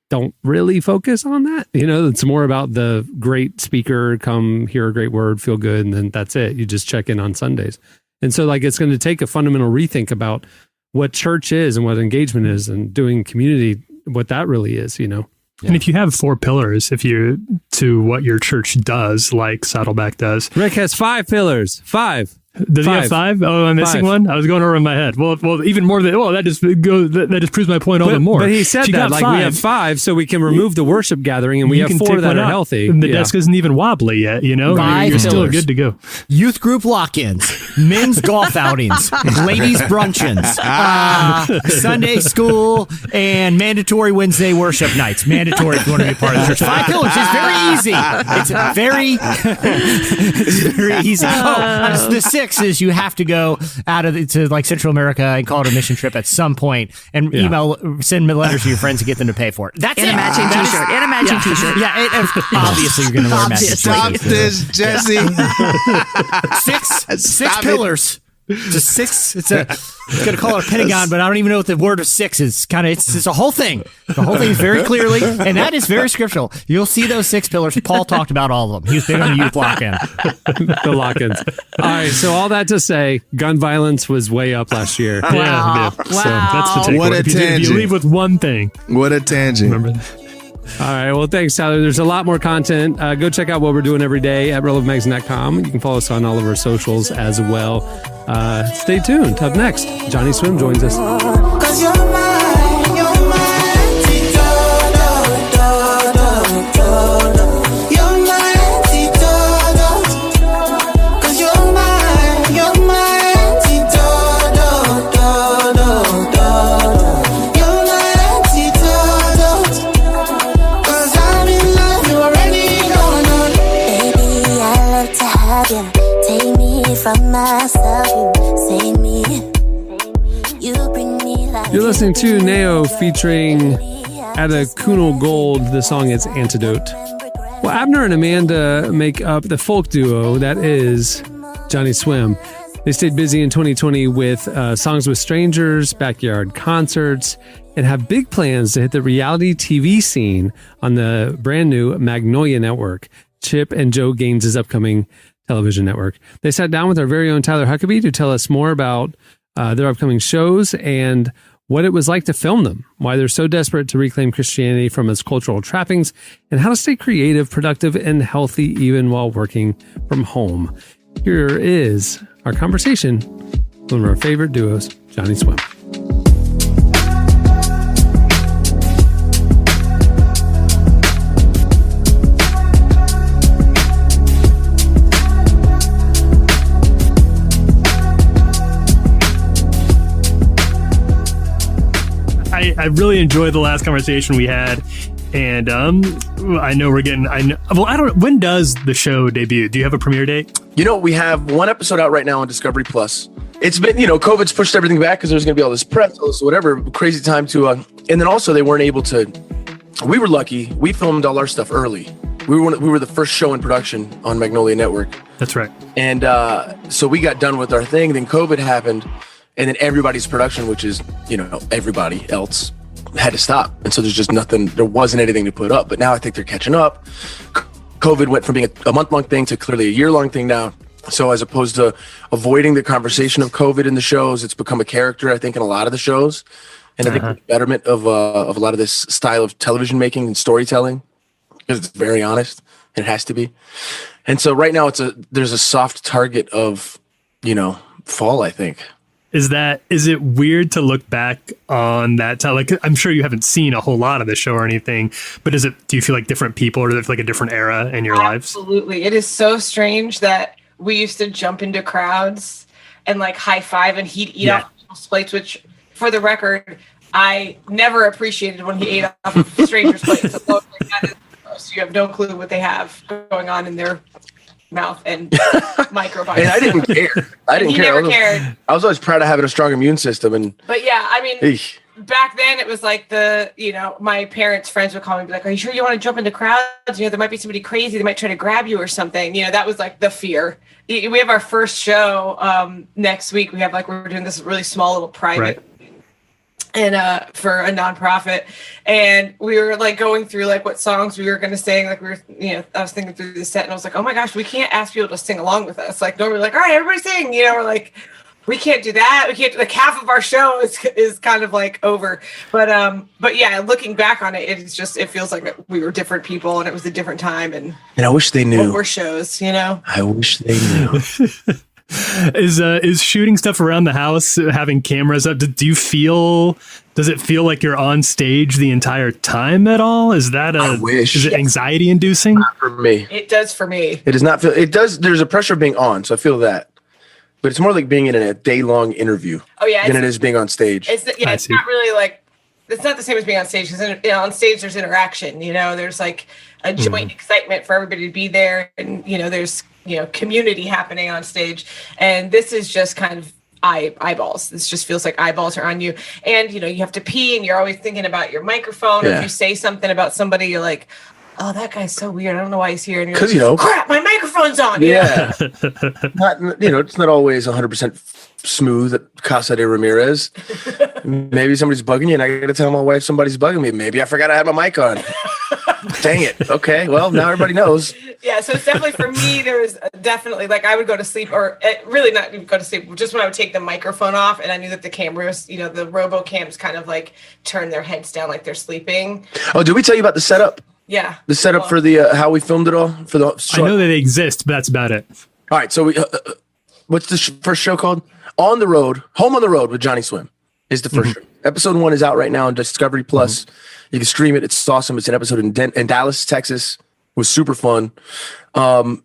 don't really focus on that. It's more about the great speaker, come hear a great word, feel good, and then that's it. You just check in on Sundays. And so it's going to take a fundamental rethink about what church is and what engagement is, and doing community, what that really is, And if you have 4 pillars, to what your church does, like Saddleback does. Rick has 5 pillars. 5. Does he have 5? Oh, I'm missing 5. one. I was going over in my head. Well, even more than that just proves my point all the more. But he said She that got like 5. we have 5, so we can remove the worship gathering, and we You have can 4 take that one are out. healthy. The desk isn't even wobbly yet. You're 5 still pillars. good to go. Youth group lock-ins, men's golf outings, ladies bruncheons, Sunday school, and mandatory Wednesday worship nights. Mandatory if you want to be part of the church. 5 pillars. It's very easy. It's very easy. The 6 is you have to go out of to like Central America and call it a mission trip at some point, and send letters to your friends to get them to pay for it. That's In it. a matching t-shirt. In a matching t-shirt. Yeah, obviously you're going to wear a matching Stop t-shirt. this, Jesse. 6 pillars. It's a 6. It's going to call it a pentagon, but I don't even know what the word of 6 is. It's a whole thing. The whole thing is very clearly, and that is very scriptural. You'll see those 6 pillars. Paul talked about all of them. He was big on the youth lock-in. The lock-ins. All right, so all that to say, gun violence was way up last year. Yeah. So that's the takeaway. What a If you tangent. leave with one thing. What a tangent. Remember that. All right, well, thanks, Tyler. There's a lot more content. Go check out what we're doing every day at relevantmagazine.com. You can follow us on all of our socials as well. Stay tuned. Up next, Johnnyswim joins us. 'Cause you're mine, you're mine. You're mine, 'cause you're mine, you're mine. You're mine, 'cause I'm in love, you already know. Baby, I love to have you. Take me from myself, you save me. You bring me like You're listening to Neo featuring Ada Kunal Gold. The song is Antidote. Well, Abner and Amanda make up the folk duo that is Johnnyswim. They stayed busy in 2020 with Songs with Strangers, backyard concerts, and have big plans to hit the reality TV scene on the brand new Magnolia Network, Chip and Joe Gaines' upcoming television network. They sat down with our very own Tyler Huckabee to tell us more about their upcoming shows and what it was like to film them, why they're so desperate to reclaim Christianity from its cultural trappings, and how to stay creative, productive, and healthy even while working from home. Here is our conversation with one of our favorite duos, Johnnyswim. I really enjoyed the last conversation we had, and I know we're getting. Well, I don't. When does the show debut? Do you have a premiere date? We have one episode out right now on Discovery Plus. It's been, COVID's pushed everything back because there's going to be all this press, all this whatever, crazy time to. And then also they weren't able to. We were lucky. We filmed all our stuff early. We were the first show in production on Magnolia Network. That's right. And so we got done with our thing. Then COVID happened. And then everybody's production, which is, everybody else, had to stop. And so there's just nothing, there wasn't anything to put up. But now I think they're catching up. COVID went from being a month-long thing to clearly a year-long thing now. So as opposed to avoiding the conversation of COVID in the shows, it's become a character, I think, in a lot of the shows. And I think the betterment of a lot of this style of television making and storytelling, because it's very honest, and it has to be. And so right now there's a soft target of, fall, I think. Is it weird to look back on that time? Like, I'm sure you haven't seen a whole lot of the show or anything, but do you feel like different people, or is it like a different era in your lives? Absolutely. It is so strange that we used to jump into crowds and like high five, and he'd eat off people's plates, which, for the record, I never appreciated when he ate off of strangers' plates. That is gross. You have no clue what they have going on in their mouth and microbiome. And I didn't care. He never cared. I was always proud of having a strong immune system. But yeah, I mean, Eesh. Back then it was like my parents' friends would call me and be like, "Are you sure you want to jump into crowds? There might be somebody crazy. They might try to grab you or something." That was like the fear. We have our first show next week. We're doing this really small little private. Right. And for a nonprofit, and we were like going through like what songs we were going to sing. Like I was thinking through the set, and I was like, oh my gosh, we can't ask people to sing along with us. Like normally, like, all right, everybody sing. We're like, we can't do that. We can't. Like half of our show is kind of like over. But yeah, looking back on it, it feels like we were different people, and it was a different time. And I wish they knew. What were shows, I wish they knew. Is shooting stuff around the house, having cameras up, does it feel like you're on stage the entire time at all? Is that is it anxiety inducing? Not for me. It does for me. It does not feel, it does. There's a pressure of being on. So I feel that, but it's more like being in a day long interview than it is being on stage. It's not really like, it's not the same as being on stage, because on stage there's interaction, there's like a joint excitement for everybody to be there, and there's community happening on stage, and this is just kind of eyeballs. This just feels like eyeballs are on you, and you have to pee, and you're always thinking about your microphone, or if you say something about somebody, you're like, oh, that guy's so weird, I don't know why he's here, and you're like, crap, my microphone's on. It's not always 100% smooth at Casa de Ramirez. Maybe somebody's bugging you and I gotta tell my wife somebody's bugging me. Maybe I forgot I had my mic on. Dang it. Okay, well, now everybody knows. Yeah, so it's definitely, for me, there was definitely, like, I would go to sleep, or really not even go to sleep, just when I would take the microphone off and I knew that the cameras, the RoboCams kind of like turn their heads down like they're sleeping. Oh, did we tell you about the setup? Yeah. The setup for the, how we filmed it all? For the show? I know that they exist, but that's about it. All right, so we, what's the first show called? On the Road, Home on the Road with Johnnyswim is the first show. Episode 1 is out right now on Discovery Plus. You can stream it. It's awesome. It's an episode in Dallas, Texas. It was super fun.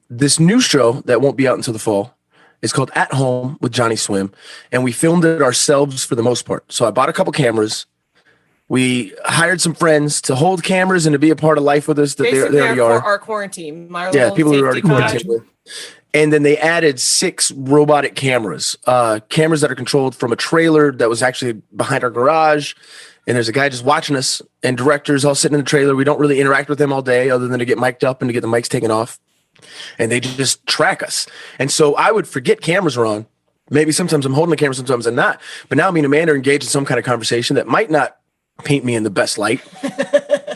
This new show that won't be out until the fall is called At Home with Johnnyswim, and we filmed it ourselves for the most part. So I bought a couple cameras. We hired some friends to hold cameras and to be a part of life with us. That they already are. Our quarantine. People who are already quarantined with. And then they added 6 robotic cameras, cameras that are controlled from a trailer that was actually behind our garage. And there's a guy just watching us, and directors all sitting in the trailer. We don't really interact with them all day other than to get mic'd up and to get the mics taken off. And they just track us. And so I would forget cameras are on. Maybe sometimes I'm holding the camera, sometimes I'm not. But now me and Amanda are engaged in some kind of conversation that might not paint me in the best light.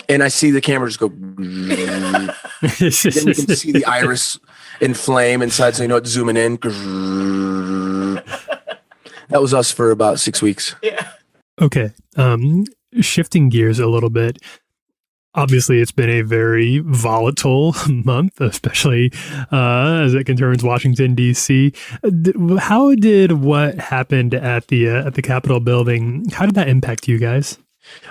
And I see the camera just go. Then you can see the iris inflame inside, so it's zooming in. That was us for about 6 weeks. Yeah. Okay. Shifting gears a little bit. Obviously, it's been a very volatile month, especially as it concerns Washington, D.C. How did what happened at the Capitol building, how did that impact you guys?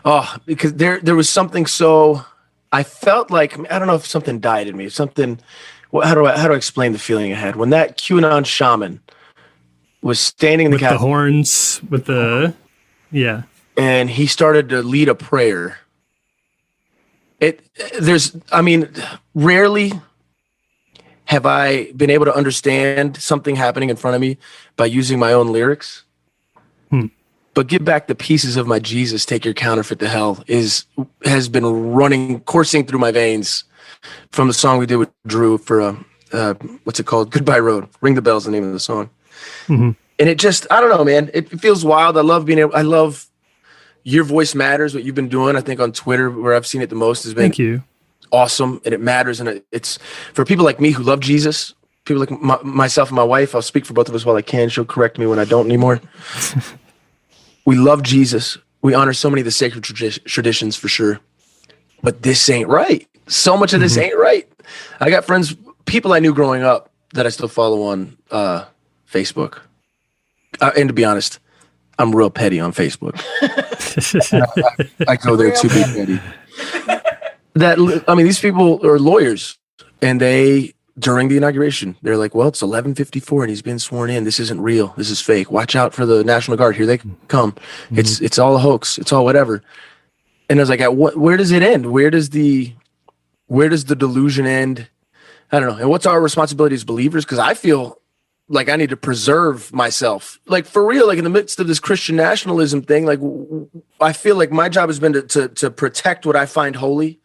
Oh, because there was something so, I felt like, I don't know if something died in me, something, how do I explain the feeling I had when that QAnon shaman was standing in the Capitol, the horns, with the, yeah, and he started to lead a prayer. Rarely have I been able to understand something happening in front of me by using my own lyrics. But Give Back the Pieces of My Jesus, Take Your Counterfeit to Hell has been coursing through my veins from the song we did with Drew for what's it called? Goodbye Road. Ring the Bell's the name of the song. And it just, I don't know, man. It feels wild. I love Your Voice Matters, what you've been doing. I think on Twitter, where I've seen it the most, has been Thank you. Awesome, and it matters. And it's for people like me who love Jesus, people like myself and my wife. I'll speak for both of us while I can. She'll correct me when I don't anymore. We love Jesus. We honor so many of the sacred traditions for sure. But this ain't right. So much of this ain't right. I got friends, people I knew growing up that I still follow on Facebook. And to be honest, I'm real petty on Facebook. I go there to be petty. These people are lawyers, and during the inauguration, they're like, well, it's 11:54 and he's been sworn in. This isn't real. This is fake. Watch out for the National Guard. Here they come. It's all a hoax. It's all whatever. And I was like, where does it end? Where does the delusion end? I don't know. And what's our responsibility as believers? Because I feel like I need to preserve myself, like for real, like in the midst of this Christian nationalism thing. Like I feel like my job has been to protect what I find holy,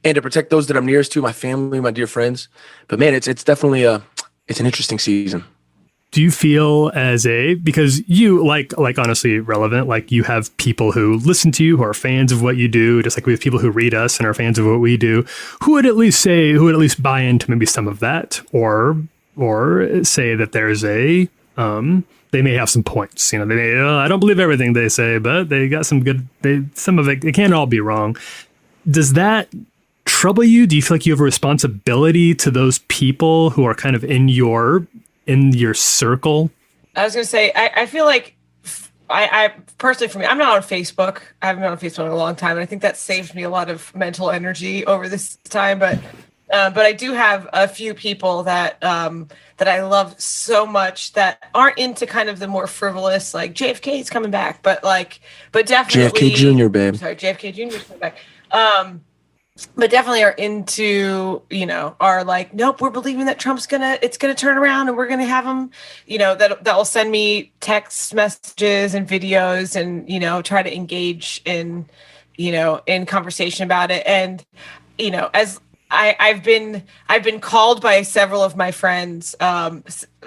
and to protect those that I'm nearest to, my family, my dear friends. But man, it's definitely it's an interesting season. Do you feel because you like honestly relevant, like you have people who listen to you, who are fans of what you do, just like we have people who read us and are fans of what we do, who would at least buy into maybe some of that, or say that there's they may have some points. They may, I don't believe everything they say, but they got some good, some of it can't all be wrong. Does that trouble you? Do you feel like you have a responsibility to those people who are kind of in your in your circle? I was going to say, I feel like I personally, for me, I'm not on Facebook. I haven't been on Facebook in a long time. And I think that saved me a lot of mental energy over this time. But I do have a few people that I love so much that aren't into kind of the more frivolous, like JFK is coming back, but definitely JFK Jr., babe. Sorry, JFK Jr. is coming back. But definitely are into, are like, nope, we're believing that it's gonna turn around and we're gonna have him, that will send me text messages and videos and, try to engage in conversation about it. And, as I've been called by several of my friends,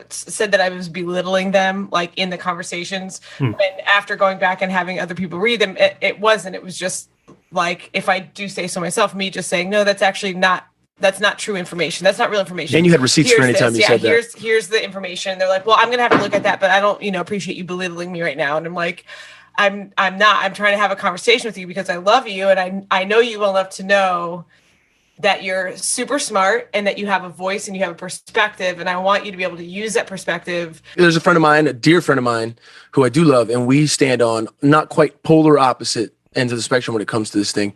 said that I was belittling them, like in the conversations. And after going back and having other people read them, it wasn't. It was just like, if I do say so myself, me just saying, no, that's not true information. That's not real information. And you had receipts for any time you said that. Here's the information. They're like, well, I'm going to have to look at that, but I don't, appreciate you belittling me right now. And I'm like, I'm not. I'm trying to have a conversation with you because I love you. And I know you well enough to know that you're super smart and that you have a voice and you have a perspective. And I want you to be able to use that perspective. There's a friend of mine, a dear friend of mine, who I do love, and we stand on not quite polar opposite ends of the spectrum when it comes to this thing.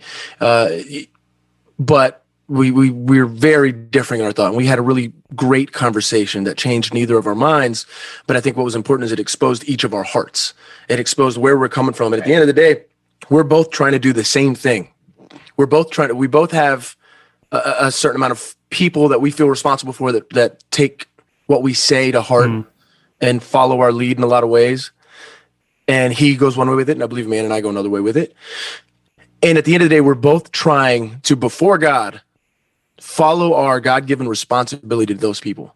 But we're very differing in our thought. And we had a really great conversation that changed neither of our minds. But I think what was important is it exposed each of our hearts. It exposed where we're coming from. And at the end of the day, we're both trying to do the same thing. We both have a certain amount of people that we feel responsible for that take what we say to heart and follow our lead in a lot of ways. And he goes one way with it, and I believe man and I go another way with it. And at the end of the day, we're both trying to, before God, follow our God-given responsibility to those people,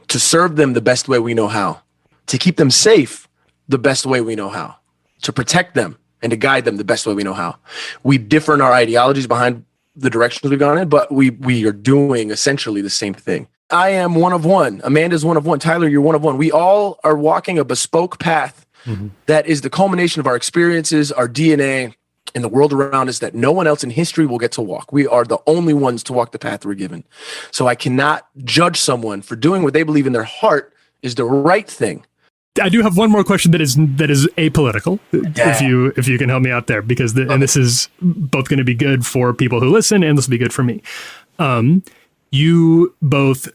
to serve them the best way we know how, to keep them safe the best way we know how, to protect them and to guide them the best way we know how. We differ in our ideologies behind the directions we've gone in, but we are doing essentially the same thing. I am one of one. Amanda's one of one. Tyler, you're one of one. We all are walking a bespoke path that is the culmination of our experiences, our DNA, and the world around us that no one else in history will get to walk. We are the only ones to walk the path we're given. So I cannot judge someone for doing what they believe in their heart is the right thing. I do have one more question that is apolitical, if you can help me out there, because and this is both going to be good for people who listen, and this will be good for me. You both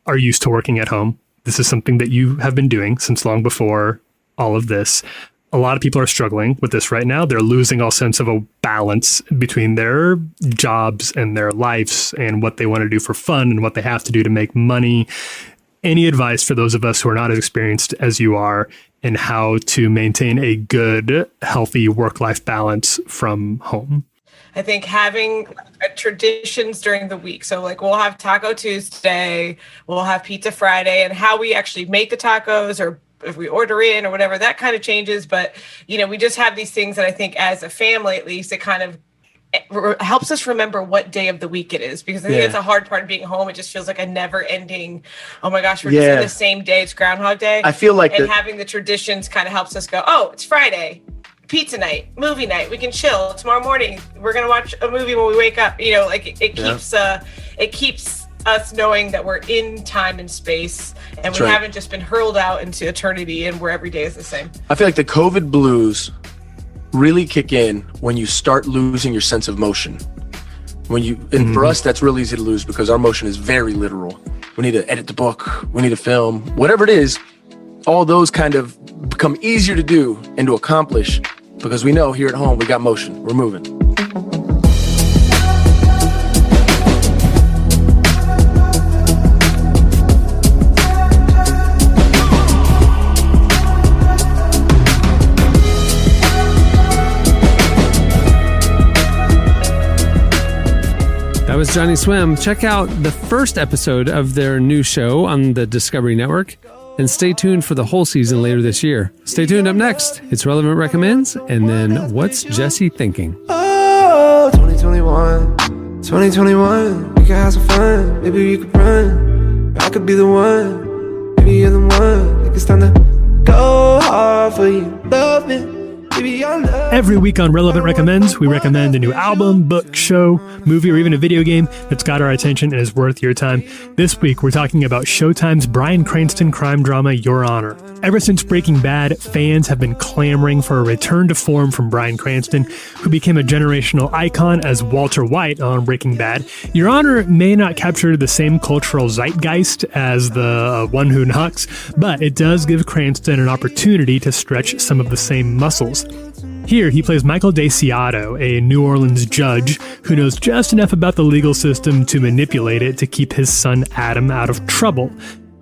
are used to working at home. This is something that you have been doing since long before all of this. A lot of people are struggling with this right now. They're losing all sense of a balance between their jobs and their lives and what they want to do for fun and what they have to do to make money. Any advice for those of us who are not as experienced as you are in how to maintain a good, healthy work-life balance from home? I think having traditions during the week. So like we'll have Taco Tuesday, we'll have Pizza Friday, and how we actually make the tacos or if we order in or whatever, that kind of changes. But, we just have these things that I think as a family, at least, it kind of helps us remember what day of the week it is, because I think it's a hard part of being home. It just feels like a never ending, oh my gosh, we're just in the same day. It's Groundhog Day. I feel like having the traditions kind of helps us go, oh, it's Friday, pizza night, movie night. We can chill. Tomorrow morning, we're going to watch a movie when we wake up. It keeps us knowing that we're in time and space and we haven't just been hurled out into eternity and where every day is the same. I feel like the COVID blues really kick in when you start losing your sense of motion. And for us, that's really easy to lose because our motion is very literal. We need to edit the book. We need to film, whatever it is. All those kind of become easier to do and to accomplish because we know here at home, we got motion. We're moving. That was Johnnyswim. Check out the first episode of their new show on the Discovery Network and stay tuned for the whole season later this year. Stay tuned. Up next, it's Relevant Recommends, and then What's Jesse Thinking? Oh, 2021, we can have some fun. Maybe we could run. I could be the one. Maybe you're the one. Like it's time to go hard for you. Love me. Maybe Every week on Relevant Recommends, we recommend a new album, book, show, movie, or even a video game that's got our attention and is worth your time. This week, we're talking about Showtime's Bryan Cranston crime drama, Your Honor. Ever since Breaking Bad, fans have been clamoring for a return to form from Bryan Cranston, who became a generational icon as Walter White on Breaking Bad. Your Honor may not capture the same cultural zeitgeist as the one who knocks, but it does give Cranston an opportunity to stretch some of the same muscles. Here, he plays Michael DeCiato, a New Orleans judge who knows just enough about the legal system to manipulate it to keep his son Adam out of trouble.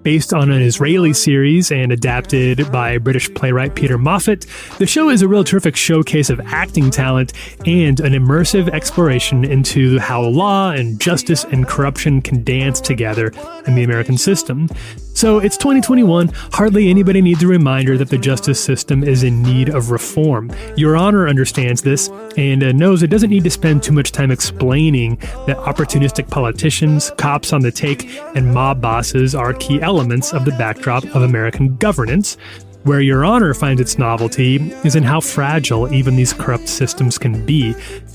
Based on an Israeli series and adapted by British playwright Peter Moffat, the show is a real terrific showcase of acting talent and an immersive exploration into how law and justice and corruption can dance together in the American system. So it's 2021, hardly anybody needs a reminder that the justice system is in need of reform. Your Honor understands this and knows it doesn't need to spend too much time explaining that opportunistic politicians, cops on the take, and mob bosses are key elements of the backdrop of American governance. Where Your Honor finds its novelty is in how fragile even these corrupt systems can be.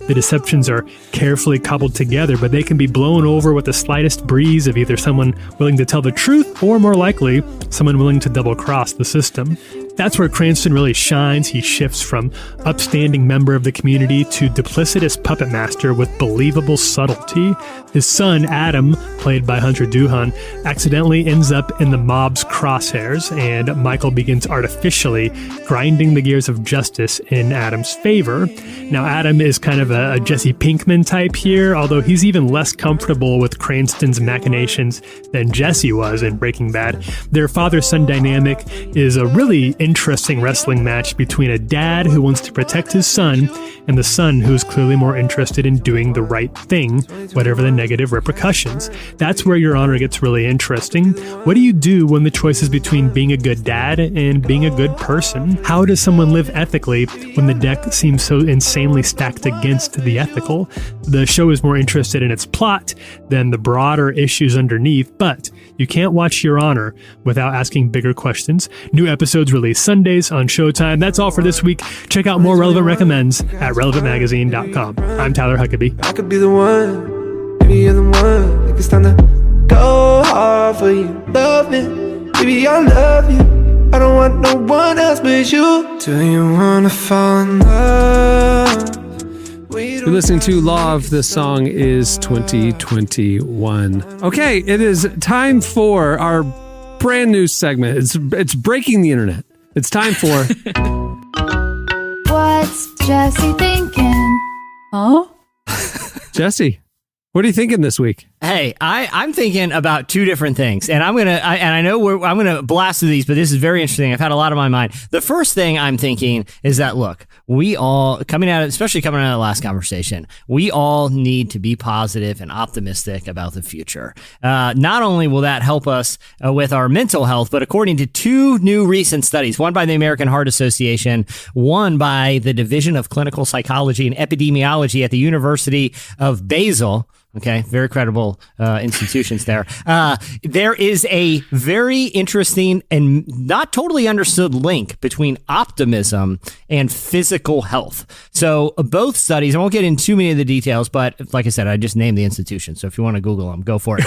The deceptions are carefully cobbled together, but they can be blown over with the slightest breeze of either someone willing to tell the truth or, more likely, someone willing to double-cross the system. That's where Cranston really shines. He shifts from upstanding member of the community to duplicitous puppet master with believable subtlety. His son, Adam, played by Hunter Duhan, accidentally ends up in the mob's crosshairs, and Michael begins artificially grinding the gears of justice in Adam's favor. Now, Adam is kind of a Jesse Pinkman type here, although he's even less comfortable with Cranston's machinations than Jesse was in Breaking Bad. Their father-son dynamic is a really interesting wrestling match between a dad who wants to protect his son and the son who's clearly more interested in doing the right thing, whatever the negative repercussions. That's where Your Honor gets really interesting. What do you do when the choice is between being a good dad and being a good person? How does someone live ethically when the deck seems so insanely stacked against the ethical? The show is more interested in its plot than the broader issues underneath, but you can't watch Your Honor without asking bigger questions. New episodes released Sundays on Showtime. That's all for this week. Check out more Relevant Recommends at relevantmagazine.com. I'm Tyler Huckabee. I could be the one, maybe you're the one. Like it's time to go hard for you. Love me, baby, I love you. I don't want no one else but you. Do you wanna fall in love? You're listening to Love. The song is 2021. Okay, it is time for our brand new segment. It's breaking the internet. It's time for What's Jesse thinking? Huh? Jesse. What are you thinking this week? Hey, I'm thinking about two different things, and I'm gonna blast through these, but this is very interesting. I've had a lot on my mind. The first thing I'm thinking is that, look, we all, especially coming out of the last conversation, we all need to be positive and optimistic about the future. Not only will that help us with our mental health, but according to two new recent studies, one by the American Heart Association, one by the Division of Clinical Psychology and Epidemiology at the University of Basel. Okay, very credible institutions there. There is a very interesting and not totally understood link between optimism and physical health. So both studies, I won't get into too many of the details, but like I said, I just named the institution. So if you want to Google them, go for it.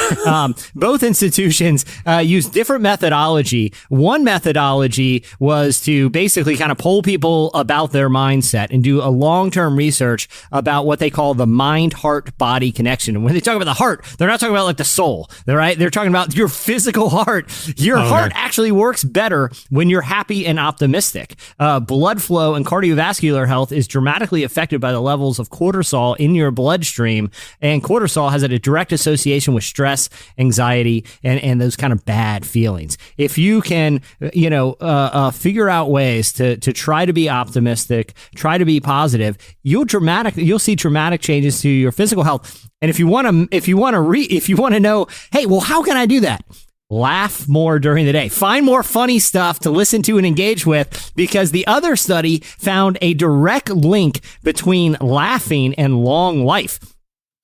Both institutions use different methodology. One methodology was to basically kind of poll people about their mindset and do a long-term research about what they call the mind-heart-body connection. And when they talk about the heart, they're not talking about like the soul, right? They're talking about your physical heart. Your heart actually works better when you're happy and optimistic. Blood flow and cardiovascular health is dramatically affected by the levels of cortisol in your bloodstream. And cortisol has a direct association with stress, anxiety, and those kind of bad feelings. If you can, figure out ways to try to be optimistic, try to be positive, you'll see dramatic changes to your physical health. And if you want to know, hey, well, how can I do that? Laugh more during the day. Find more funny stuff to listen to and engage with, because the other study found a direct link between laughing and long life.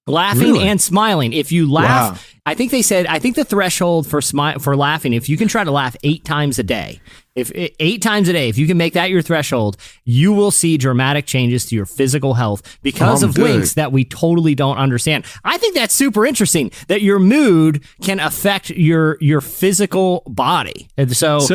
Laughing and smiling. If you laugh, wow. I think the threshold for laughing, if you can try to laugh 8 times a day, If 8 times a day, if you can make that your threshold, you will see dramatic changes to your physical health because of links that we totally don't understand. I think that's super interesting that your mood can affect your physical body. And so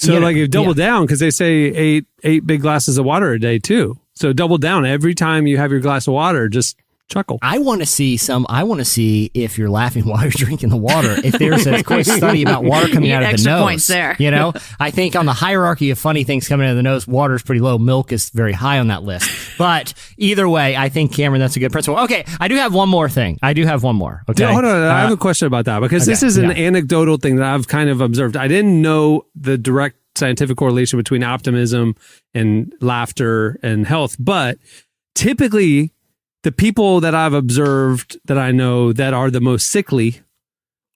like you double down, because they say eight big glasses of water a day too. So double down every time you have your glass of water. Just chuckle. I want to see if you're laughing while you're drinking the water. If there's a quick study about water coming out of the extra nose, points there. You know, I think on the hierarchy of funny things coming out of the nose, water is pretty low. Milk is very high on that list. But either way, I think, Cameron, that's a good principle. Okay, I do have one more thing. Okay, no, hold on. I have a question about that, because this is an anecdotal thing that I've kind of observed. I didn't know the direct scientific correlation between optimism and laughter and health, but typically the people that I've observed that I know that are the most sickly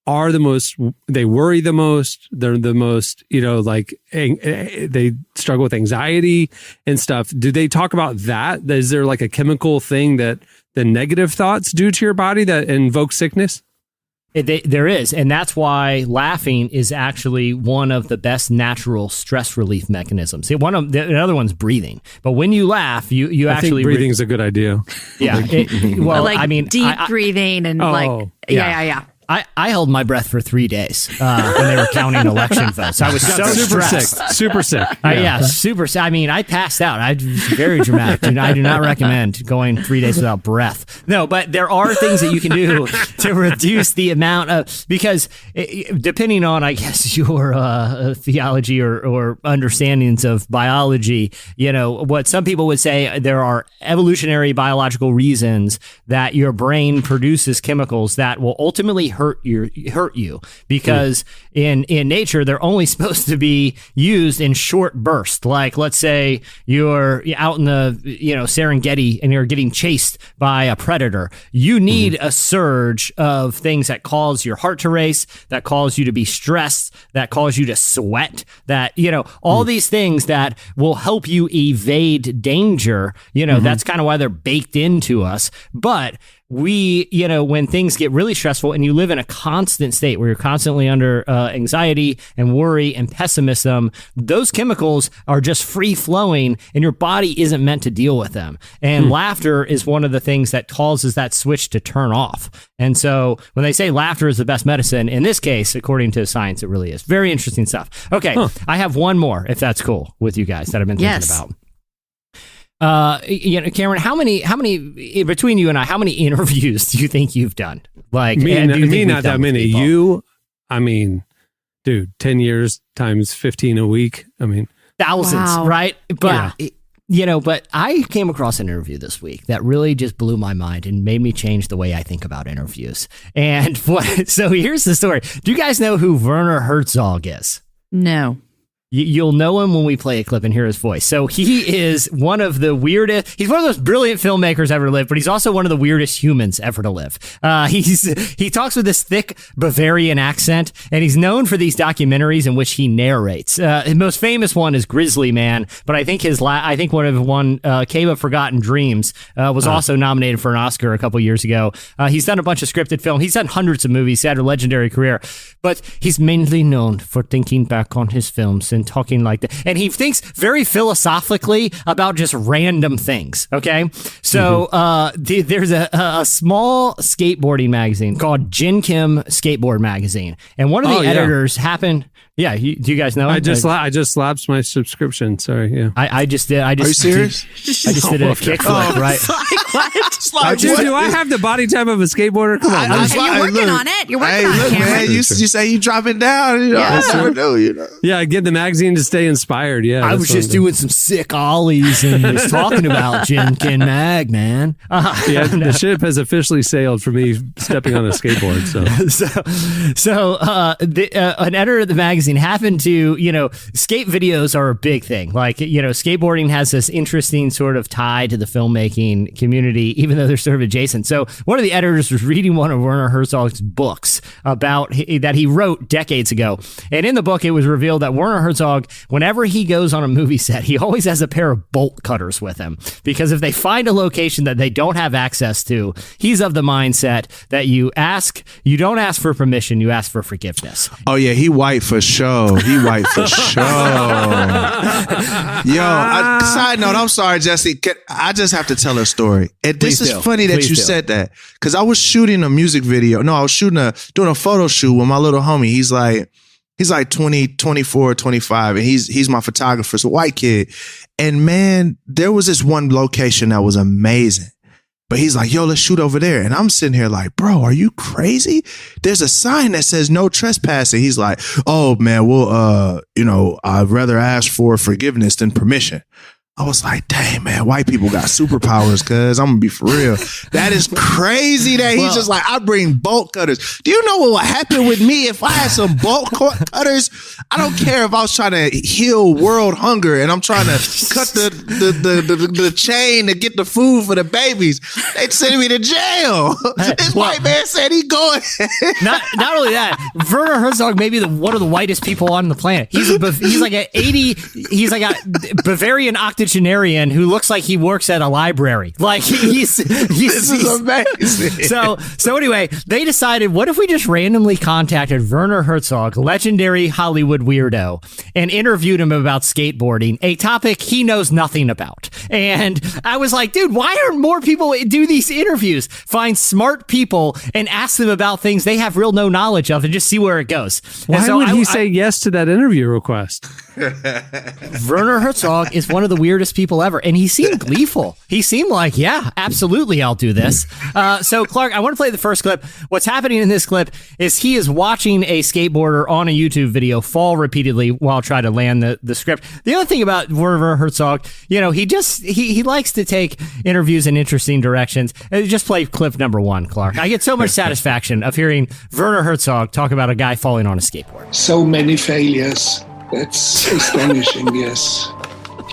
they worry the most. They're the most, they struggle with anxiety and stuff. Do they talk about that? Is there like a chemical thing that the negative thoughts do to your body that invoke sickness? There is, and that's why laughing is actually one of the best natural stress relief mechanisms. Another one's breathing, but when you laugh, you I actually think breathing is a good idea. Yeah, deep breathing and yeah. I held my breath for 3 days when they were counting election votes. I was so stressed. Super sick. Super sick. I mean, I passed out. Very dramatic. I do not recommend going 3 days without breath. No, but there are things that you can do to reduce the amount of, because depending on, I guess, your theology or understandings of biology, what some people would say, there are evolutionary biological reasons that your brain produces chemicals that will ultimately hurt you because in nature they're only supposed to be used in short bursts. Like, let's say you're out in the Serengeti and you're getting chased by a predator. You need a surge of things that cause your heart to race, that cause you to be stressed, that cause you to sweat, that all these things that will help you evade danger. That's kind of why they're baked into us. But we, when things get really stressful and you live in a constant state where you're constantly under anxiety and worry and pessimism, those chemicals are just free flowing and your body isn't meant to deal with them. And laughter is one of the things that causes that switch to turn off. And so when they say laughter is the best medicine, in this case, according to science, it really is. Very interesting stuff. Okay, I have one more, if that's cool with you guys, that I've been thinking about. Cameron, how many between you and I, how many interviews do you think you've done? Like, me not that many. You, dude, 10 years times 15 a week. Thousands, right? But but I came across an interview this week that really just blew my mind and made me change the way I think about interviews. And so here's the story. Do you guys know who Werner Herzog is? No. You'll know him when we play a clip and hear his voice. So he is one of the weirdest. He's one of those brilliant filmmakers ever to live, but he's also one of the weirdest humans ever to live. He talks with this thick Bavarian accent, and he's known for these documentaries in which he narrates. His most famous one is Grizzly Man, but I think Cave of Forgotten Dreams was also nominated for an Oscar a couple years ago. He's done a bunch of scripted film. He's done hundreds of movies. He had a legendary career, but he's mainly known for thinking back on his films and talking like that. And he thinks very philosophically about just random things. Okay. So, there's a small skateboarding magazine called Jin Kim Skateboard Magazine. And one of the editors happened. Yeah. Do you guys know? I just lapsed my subscription. Sorry. Yeah. I just did. Are you serious? I just did a kickflip, right? Do I have the body type of a skateboarder? Come on. You're working on it. You're working on it, Cameron. Man, you say you dropping down. I never know. Yeah, get the magazine to stay inspired. Yeah, I was just doing some sick ollies and was talking about Jin Kim Mag, man. The ship has officially sailed for me stepping on a skateboard. So an editor of the magazine happened to, skate videos are a big thing. Like, skateboarding has this interesting sort of tie to the filmmaking community, even though they're sort of adjacent. So one of the editors was reading one of Werner Herzog's books that he wrote decades ago. And in the book, it was revealed that Werner Herzog, whenever he goes on a movie set, he always has a pair of bolt cutters with him. Because if they find a location that they don't have access to, he's of the mindset that you don't ask for permission, you ask for forgiveness. Oh, yeah. He white for sure. He white for sure. Yo, side note, I'm sorry, Jesse. I just have to tell a story. And this is funny that you said that. Because I was shooting a music video. No, I was doing a photo shoot with my little homie. He's like 20, 24, 25. And he's my photographer. It's a white kid. And man, there was this one location that was amazing. But he's like, yo, let's shoot over there. And I'm sitting here like, bro, are you crazy? There's a sign that says no trespassing. He's like, oh man, well, I'd rather ask for forgiveness than permission. I was like, dang, man, white people got superpowers, cuz I'm gonna be for real. That is crazy that he's just like, I bring bolt cutters. Do you know what would happen with me if I had some bolt cutters? I don't care if I was trying to heal world hunger and I'm trying to cut the chain to get the food for the babies. They'd send me to jail. This white man said he going. Not only that, Werner Herzog may be one of the whitest people on the planet. He's like a Bavarian octogenarian who looks like he works at a library. Like this is amazing. So anyway, they decided, what if we just randomly contacted Werner Herzog, legendary Hollywood weirdo, and interviewed him about skateboarding, a topic he knows nothing about. And I was like, dude, why aren't more people do these interviews? Find smart people and ask them about things they have no knowledge of and just see where it goes. Why would he say yes to that interview request? Werner Herzog is one of the weirdest people ever, and he seemed gleeful. He seemed like, yeah, absolutely, I'll do this. So, Clark, I want to play the first clip. What's happening in this clip is he is watching a skateboarder on a YouTube video fall repeatedly while trying to land the script. The other thing about Werner Herzog, he likes to take interviews in interesting directions. Just play clip number 1, Clark. I get so much satisfaction of hearing Werner Herzog talk about a guy falling on a skateboard. So many failures. That's astonishing, yes.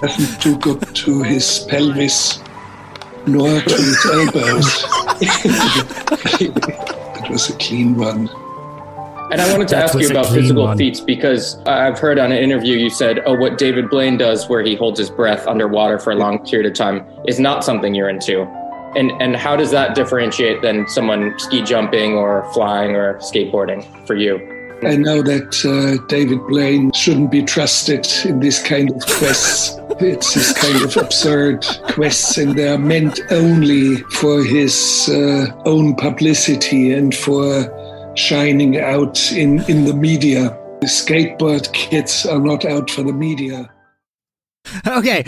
Doesn't do good to his pelvis, nor to his elbows. It was a clean one. And I wanted to ask you about physical feats, because I've heard on an interview you said, what David Blaine does where he holds his breath underwater for a long period of time is not something you're into. And how does that differentiate than someone ski jumping or flying or skateboarding for you? I know that David Blaine shouldn't be trusted in this kind of quests. It's this kind of absurd quests, and they're meant only for his own publicity and for shining out in the media. The skateboard kids are not out for the media. Okay.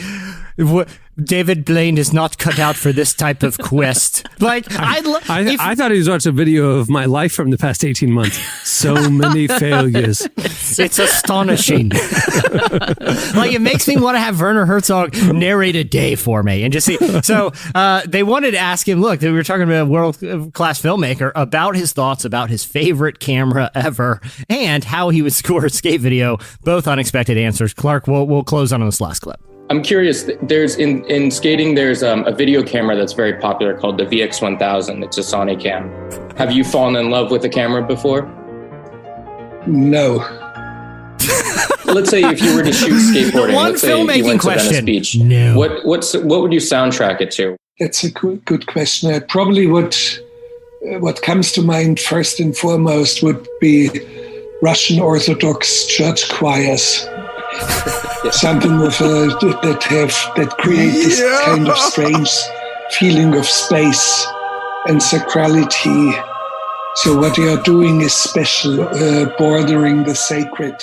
David Blaine is not cut out for this type of quest. Like, I thought he was watching a video of my life from the past 18 months. So many failures. It's astonishing. Like, it makes me want to have Werner Herzog narrate a day for me and just see. So they wanted to ask him, look, we were talking about a world-class filmmaker, about his thoughts about his favorite camera ever and how he would score a skate video. Both unexpected answers. Clark, we'll close on this last clip. I'm curious, there's in skating, there's a video camera that's very popular called the VX1000. It's a Sony cam. Have you fallen in love with a camera before? No. Let's say if you were to shoot skateboarding, let's say you went to Venice Beach. No. What would you soundtrack it to? That's a good question. I probably would, what comes to mind first and foremost would be Russian Orthodox church choirs. Something that create this kind of strange feeling of space and sacrality. So what you are doing is special, bordering the sacred.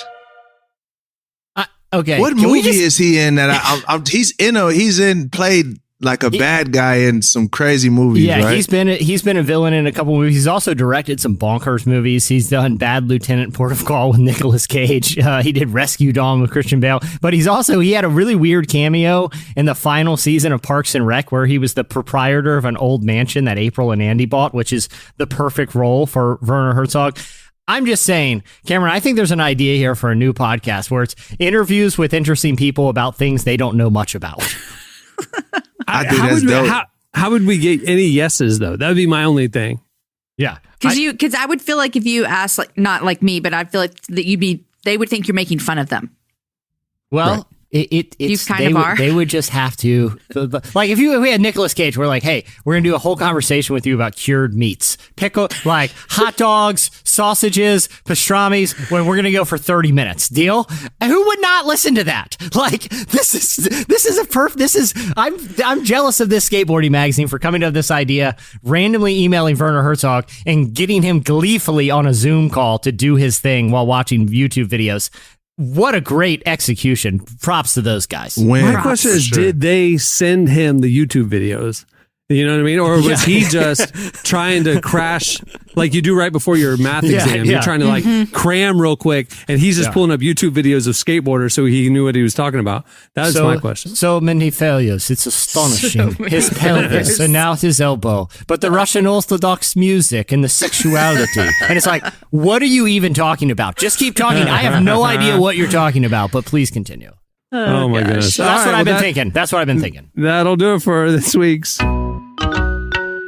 Okay. What movie is he in that he's played like a bad guy in some crazy movies, yeah, right? he's been a villain in a couple movies. He's also directed some bonkers movies. He's done Bad Lieutenant Port of Call with Nicolas Cage. He did Rescue Dawn with Christian Bale. But he had a really weird cameo in the final season of Parks and Rec, where he was the proprietor of an old mansion that April and Andy bought, which is the perfect role for Werner Herzog. I'm just saying, Cameron, I think there's an idea here for a new podcast where it's interviews with interesting people about things they don't know much about. How would we get any yeses though? That would be my only thing. Yeah, because I would feel like if you asked, like, not like me, but I feel like that they would think you're making fun of them. Well, It's kind of are. They would just have to, like, if we had Nicolas Cage, we're like, hey, we're gonna do a whole conversation with you about cured meats, pickle, like hot dogs, sausages, pastrami's. When we're gonna go for 30 minutes, deal? And who would not listen to that? Like, this is I'm jealous of this skateboarding magazine for coming up with this idea, randomly emailing Werner Herzog and getting him gleefully on a Zoom call to do his thing while watching YouTube videos. What a great execution. Props to those guys. My question is, did they send him the YouTube videos? You know what I mean? Or was he just trying to crash like you do right before your math exam? You're trying to like cram real quick, and he's just pulling up YouTube videos of skateboarders so he knew what he was talking about. That was my question. So many failures. It's astonishing. His pelvis and now his elbow. But the Russian Orthodox music and the sexuality. And it's like, what are you even talking about? Just keep talking. I have no idea what you're talking about, but please continue. Oh my goodness. So that's what I've been thinking. That's what I've been thinking. That'll do it for this week's.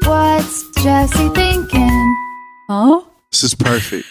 What's Jesse thinking? Oh? This is perfect.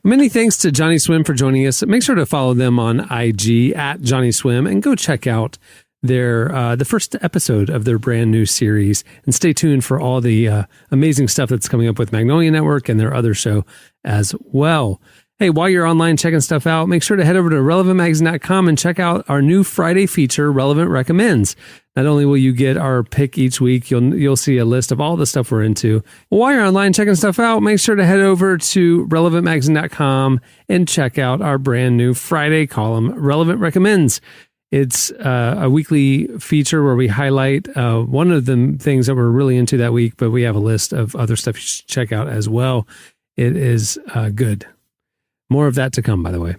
Many thanks to Johnnyswim for joining us. Make sure to follow them on IG at Johnnyswim and go check out their the first episode of their brand new series. And stay tuned for all the amazing stuff that's coming up with Magnolia Network and their other show as well. Hey, while you're online checking stuff out, make sure to head over to relevantmagazine.com and check out our new Friday feature, Relevant Recommends. Not only will you get our pick each week, you'll see a list of all the stuff we're into. While you're online checking stuff out, make sure to head over to relevantmagazine.com and check out our brand new Friday column, Relevant Recommends. It's a weekly feature where we highlight one of the things that we're really into that week, but we have a list of other stuff you should check out as well. It is good. More of that to come, by the way.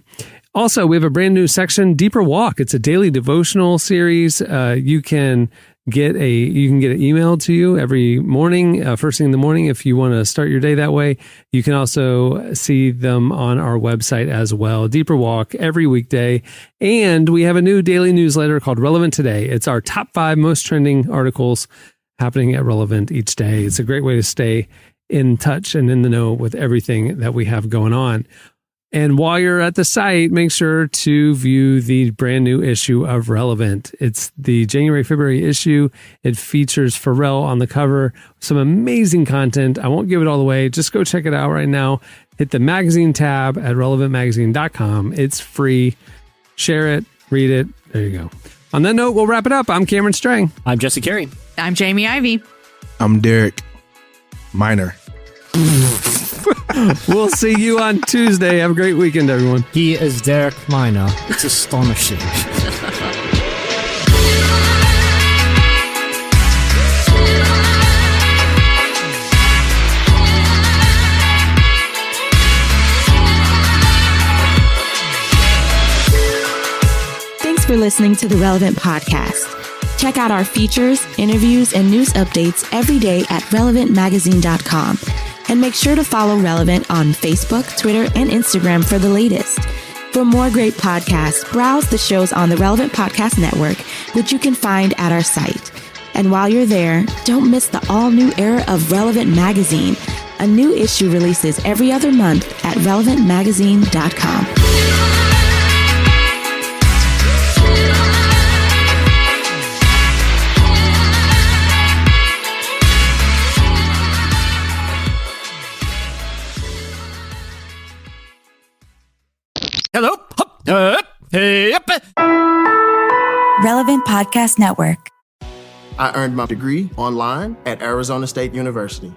Also, we have a brand new section, Deeper Walk. It's a daily devotional series. You can get an email to you every morning, first thing in the morning, if you want to start your day that way. You can also see them on our website as well. Deeper Walk every weekday. And we have a new daily newsletter called Relevant Today. It's our top 5 most trending articles happening at Relevant each day. It's a great way to stay in touch and in the know with everything that we have going on. And while you're at the site, make sure to view the brand new issue of Relevant. It's the January-February issue. It features Pharrell on the cover. Some amazing content. I won't give it all away. Just go check it out right now. Hit the magazine tab at relevantmagazine.com. It's free. Share it. Read it. There you go. On that note, we'll wrap it up. I'm Cameron Strang. I'm Jesse Carey. I'm Jamie Ivey. I'm Derek Minor. We'll see you on Tuesday. Have a great weekend, everyone. He is Derek Minor. It's astonishing. Thanks for listening to the Relevant Podcast. Check out our features, interviews, and news updates every day at relevantmagazine.com. And make sure to follow Relevant on Facebook, Twitter, and Instagram for the latest. For more great podcasts, browse the shows on the Relevant Podcast Network, which you can find at our site. And while you're there, don't miss the all-new era of Relevant Magazine. A new issue releases every other month at relevantmagazine.com. Hello. Relevant Podcast Network. I earned my degree online at Arizona State University.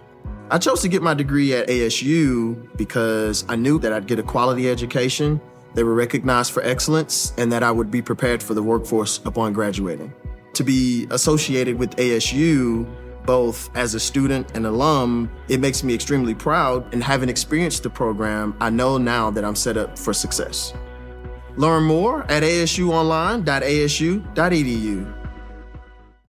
I chose to get my degree at ASU because I knew that I'd get a quality education, they were recognized for excellence, and that I would be prepared for the workforce upon graduating. To be associated with ASU, both as a student and alum, it makes me extremely proud, and having experienced the program, I know now that I'm set up for success. Learn more at asuonline.asu.edu.